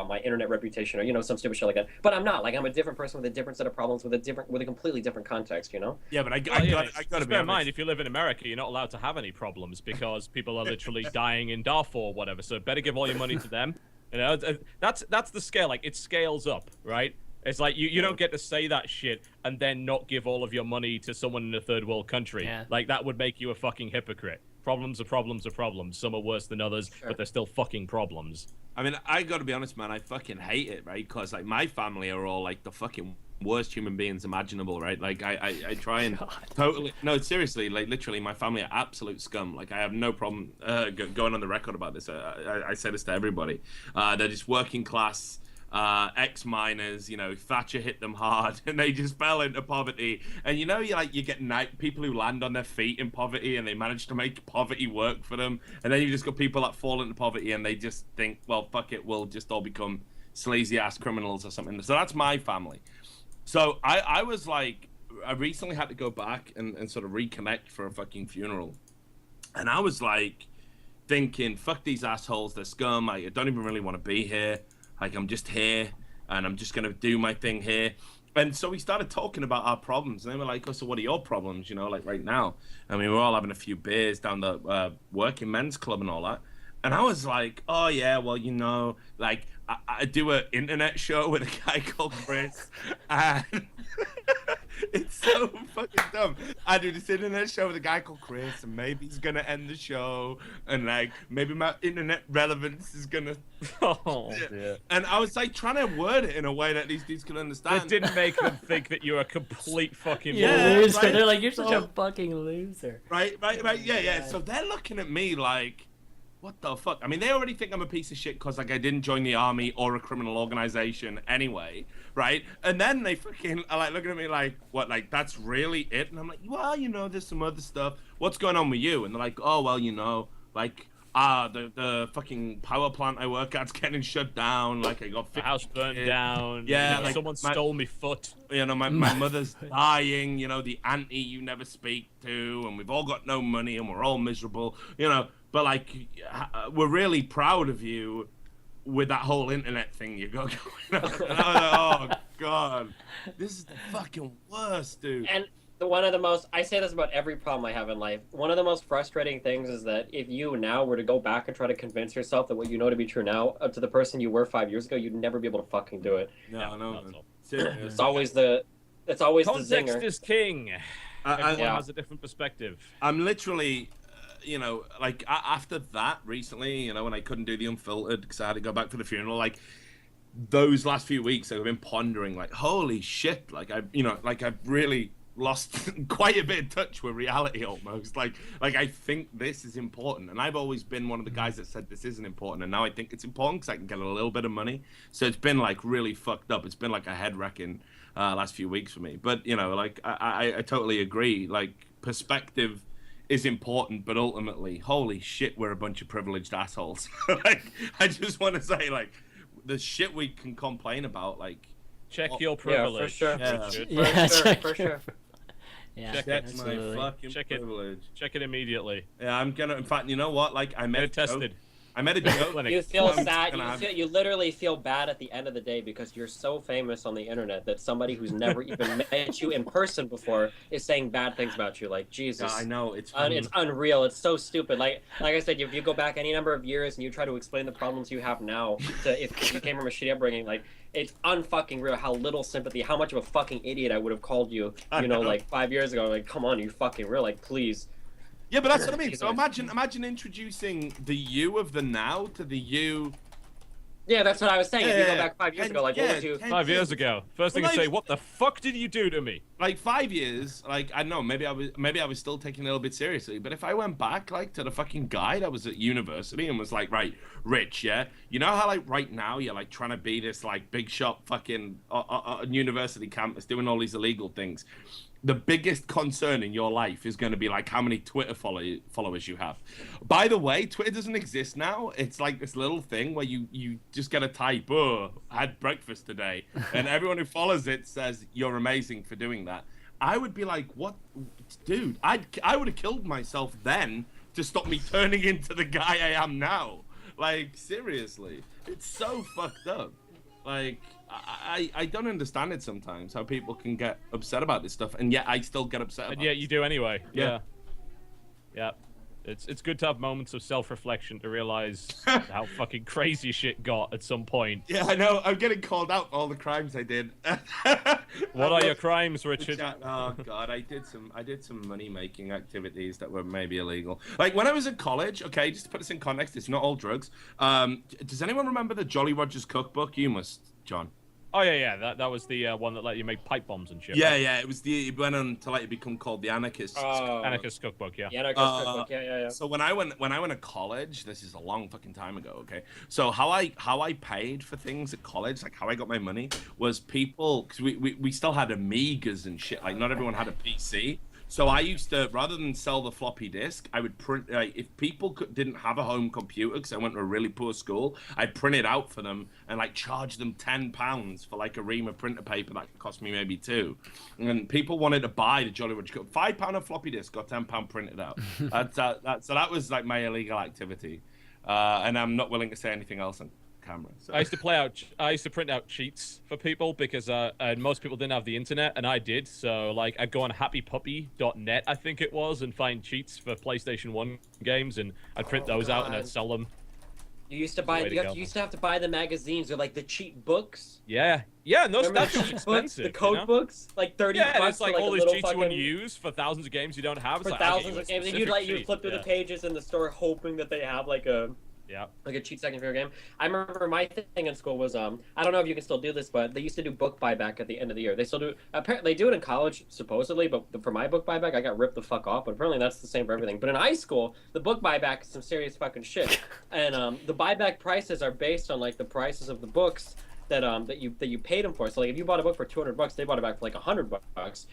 my internet reputation or, you know, some stupid shit like that. But I'm not. Like, I'm a different person with a different set of problems, with a completely different context, you know? Yeah, but I gotta bear in mind, if you live in America, you're not allowed to have any problems because people are literally dying in Darfur or whatever. So better give all your money to them. You know, that's the scale. Like, it scales up, right? It's like you don't get to say that shit and then not give all of your money to someone in a third world country. Yeah. Like, that would make you a fucking hypocrite. Problems are problems are problems. Some are worse than others, but they're still fucking problems. I mean, I gotta be honest, man. I fucking hate it, right? Because like my family are all like the fucking worst human beings imaginable, right? Like I try and totally seriously, like literally, my family are absolute scum. Like, I have no problem going on the record about this. I say this to everybody. They're just working class. Ex-miners, you know, Thatcher hit them hard and they just fell into poverty. And you know, you get people who land on their feet in poverty and they manage to make poverty work for them. And then you just got people that fall into poverty and they just think, well, fuck it, we'll just all become sleazy ass criminals or something. So that's my family. So I was like, I recently had to go back and sort of reconnect for a fucking funeral. And I was like thinking, fuck these assholes, they're scum. I don't even really want to be here. Like, I'm just here, and I'm just going to do my thing here. And so we started talking about our problems, and they were like, oh, so what are your problems, you know, like right now? I mean, we're all having a few beers down the working men's club and all that. And I was like, oh, yeah, well, you know, like, I do an internet show with a guy called Chris, and it's so fucking dumb. I do this internet show with a guy called Chris, and maybe he's gonna end the show, and like maybe my internet relevance is gonna. Oh, yeah. And I was like trying to word it in a way that these dudes could understand. It didn't make them think that you're a complete fucking loser. Right? They're like, you're such a fucking loser. Right, yeah. So they're looking at me like, what the fuck? I mean, they already think I'm a piece of shit because, like, I didn't join the army or a criminal organization anyway, right? And then they fucking are, like, looking at me like, what, like, that's really it? And I'm like, well, you know, there's some other stuff. What's going on with you? And they're like, oh, well, you know, like, the fucking power plant I work at's getting shut down. Like, I got the house burned down. Yeah, you know, like someone stole me foot. You know, my mother's dying. You know, the auntie you never speak to, and we've all got no money, and we're all miserable. You know, but like, we're really proud of you with that whole internet thing you got going on. And I was like, oh god, this is the fucking worst, dude. one of the most, I say this about every problem I have in life. One of the most frustrating things is that if you now were to go back and try to convince yourself that what you know to be true now to the person you were 5 years ago, you'd never be able to fucking do it. No, no. It's always the Context zinger. is king. Everyone has a different perspective. I'm literally, like after that recently, when I couldn't do the Unfiltered because I had to go back for the funeral, like those last few weeks I've been pondering, like, holy shit, like I've really lost quite a bit of touch with reality almost. Like I think this is important, and I've always been one of the guys that said this isn't important, and now I think it's important because I can get a little bit of money. So it's been like really fucked up. It's been like a head wrecking last few weeks for me. But like I totally agree. Like perspective is important, but ultimately, holy shit, we're a bunch of privileged assholes. Like I just want to say, like, the shit we can complain about, like, check your privilege. Yeah, for sure. Yeah, check my fucking privilege. Check it immediately. Yeah, I'm gonna. In fact, you know what? Like, I met tested. I met a joke. You feel sad. You literally feel bad at the end of the day because you're so famous on the internet that somebody who's never even met you in person before is saying bad things about you. Like, Jesus. Yeah, I know. It's unreal. It's so stupid. Like I said, if you go back any number of years and you try to explain the problems you have now to if you came from a shitty upbringing, like, it's unfucking real how little sympathy, how much of a fucking idiot I would have called you, like 5 years ago. Like, come on, you fucking real. Like, please. Yeah, but that's what I mean. So imagine introducing the you of the now to the you. Yeah, that's what I was saying. If you go back 5 years ago, like, what would you? 5 years ago, first thing you say, what the fuck did you do to me? Like 5 years, like I don't know, maybe I was still taking it a little bit seriously. But if I went back like to the fucking guy that was at university and was like, right, Rich, yeah, you know how like right now you're like trying to be this like big shot fucking university campus doing all these illegal things. The biggest concern in your life is going to be like how many Twitter followers you have. By the way, Twitter doesn't exist now. It's like this little thing where you just got to type, "Oh, I had breakfast today," and everyone who follows it says you're amazing for doing that. I would be like, "What, dude? I would have killed myself then to stop me turning into the guy I am now." Like, seriously, it's so fucked up. Like, I don't understand it sometimes, how people can get upset about this stuff, and yet I still get upset about it. And yet you do anyway. Yeah. It's good to have moments of self-reflection to realize how fucking crazy shit got at some point. Yeah, I know. I'm getting called out for all the crimes I did. What are your crimes, Richard? Oh god, I did some money-making activities that were maybe illegal. Like when I was at college, okay, just to put this in context, it's not all drugs. Does anyone remember the Jolly Rogers cookbook? You must, John. Oh yeah. That was the one that let you make pipe bombs and shit. Yeah, right? yeah. It went on to like become called the Anarchist. Anarchist cookbook, yeah. The Anarchist cookbook, yeah. So when I went to college, this is a long fucking time ago, okay. So how I paid for things at college, like how I got my money, was people, because we still had Amigas and shit. Like not everyone had a PC. So I used to, rather than sell the floppy disk, I would print, if people didn't have a home computer, because I went to a really poor school, I'd print it out for them and like charge them £10 for like a ream of printer paper that cost me maybe £2. And people wanted to buy the Jolly Roger £5 a floppy disk, got £10 printed out. So that was like my illegal activity. And I'm not willing to say anything else on camera. So. I used to print out cheats for people because most people didn't have the internet, and I did. So like I'd go on happypuppy.net, I think it was, and find cheats for PlayStation 1 games, and I'd print those out and I'd sell them. You used to buy. You used to have to buy the magazines or like the cheat books. Yeah, and those that's expensive. The code books, like $30. Yeah, it's like all these cheats fucking... you wouldn't use for thousands of games you don't have. For like, thousands of games, and you'd flip through the pages in the store hoping that they have like a. Yeah. Like a cheat second for your game. I remember my thing in school was I don't know if you can still do this, but they used to do book buyback at the end of the year. They still do. Apparently, they do it in college supposedly, but for my book buyback, I got ripped the fuck off. But apparently, that's the same for everything. But in high school, the book buyback is some serious fucking shit. And the buyback prices are based on like the prices of the books that you paid them for. So like if you bought a book for $200, they bought it back for like $100.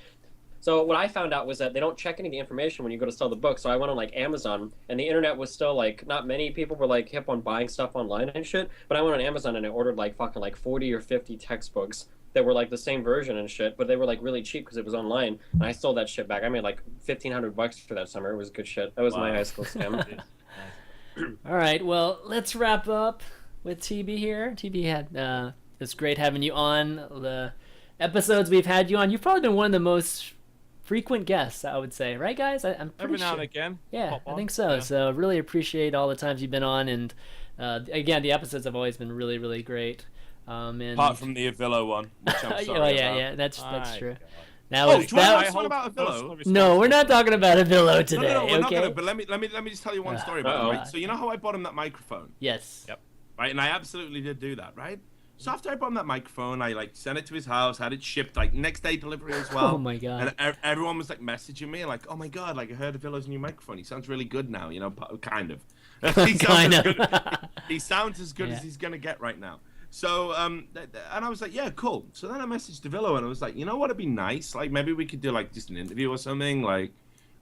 So what I found out was that they don't check any of the information when you go to sell the book. So I went on like Amazon, and the internet was still like, not many people were like hip on buying stuff online and shit. But I went on Amazon and I ordered like fucking like 40 or 50 textbooks that were like the same version and shit, but they were like really cheap because it was online. And I sold that shit back. I made like $1,500 for that summer. It was good shit. That was my high school scam. All right, well, let's wrap up with TB here. TB had it's great having you on. The episodes we've had you on, you've probably been one of the most frequent guests, I would say, right, guys? I'm pretty Every now sure. and again. Yeah, I think so. Yeah. So really appreciate all the times you've been on, and again, the episodes have always been really, really great. And... Apart from the Avillo one, which I'm sorry yeah, that's true. God. Now, do you want to talk about Avillo? No, we're not talking about Avillo today. No, we're okay? not gonna. But let me just tell you one story about it. Right? So you know how I bought him that microphone? Yes. Yep. Right, and I absolutely did do that, right? So after I bought him that microphone, I like sent it to his house, had it shipped like next day delivery as well. Oh my god! And everyone was like messaging me like, "Oh my god, like I heard Avillo's new microphone. He sounds really good now, you know, kind of. He sounds as good as he's gonna get right now." So, and I was like, yeah, cool. So then I messaged Avillo and I was like, you know what, it'd be nice. Like, maybe we could do, like, just an interview or something, like,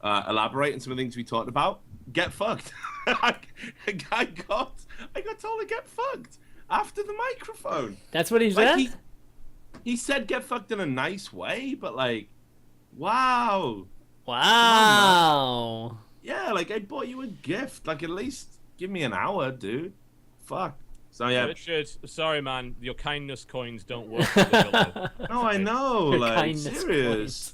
elaborate on some of the things we talked about. Get fucked. I got told to get fucked after the microphone. That's what he said? Like, he said get fucked in a nice way, but, like, wow. Wow. On, yeah, like, I bought you a gift. Like, at least give me an hour, dude. Fuck. So yeah, Richard, sorry man, your kindness coins don't work. For the no, I know, like serious.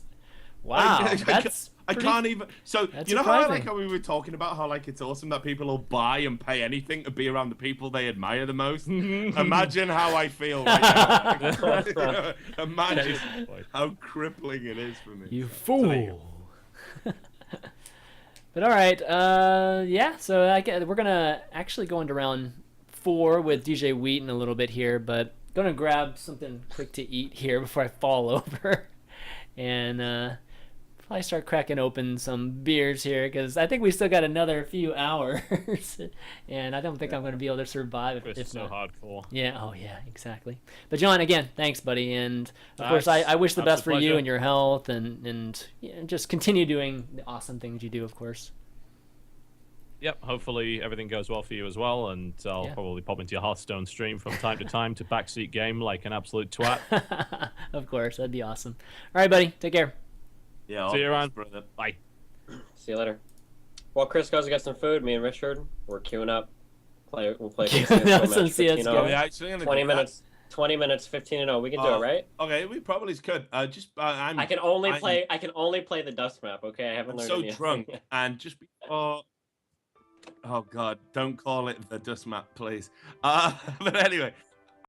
Wow, I can't even. So you know how we were talking about how like it's awesome that people will buy and pay anything to be around the people they admire the most. Imagine how I feel right now. Imagine how crippling it is for me. You fool. But all right, yeah. So we're gonna actually go into round 4 with DJWheat in a little bit here, but gonna grab something quick to eat here before I fall over, and probably start cracking open some beers here because I think we still got another few hours, and I don't think I'm gonna be able to survive if so not. Hardcore. Yeah. Oh yeah. Exactly. But John, again, thanks, buddy, and of course I wish the best for you and your health, and just continue doing the awesome things you do, of course. Yep, hopefully everything goes well for you as well, and I'll probably pop into your Hearthstone stream from time to time to backseat game like an absolute twat. Of course, that'd be awesome. All right, buddy, take care. Yeah, see you around. Brother. Bye. See you later. While Chris goes to get some food, me and Richard, we're queuing up. We'll play some CS:GO. 20 minutes. 20 minutes, 15-0. We can do it, right? Okay, we probably could. I can only play the dust map. Okay, I haven't learned. I'm so drunk, and just before. Oh God! Don't call it the dust map, please. But anyway,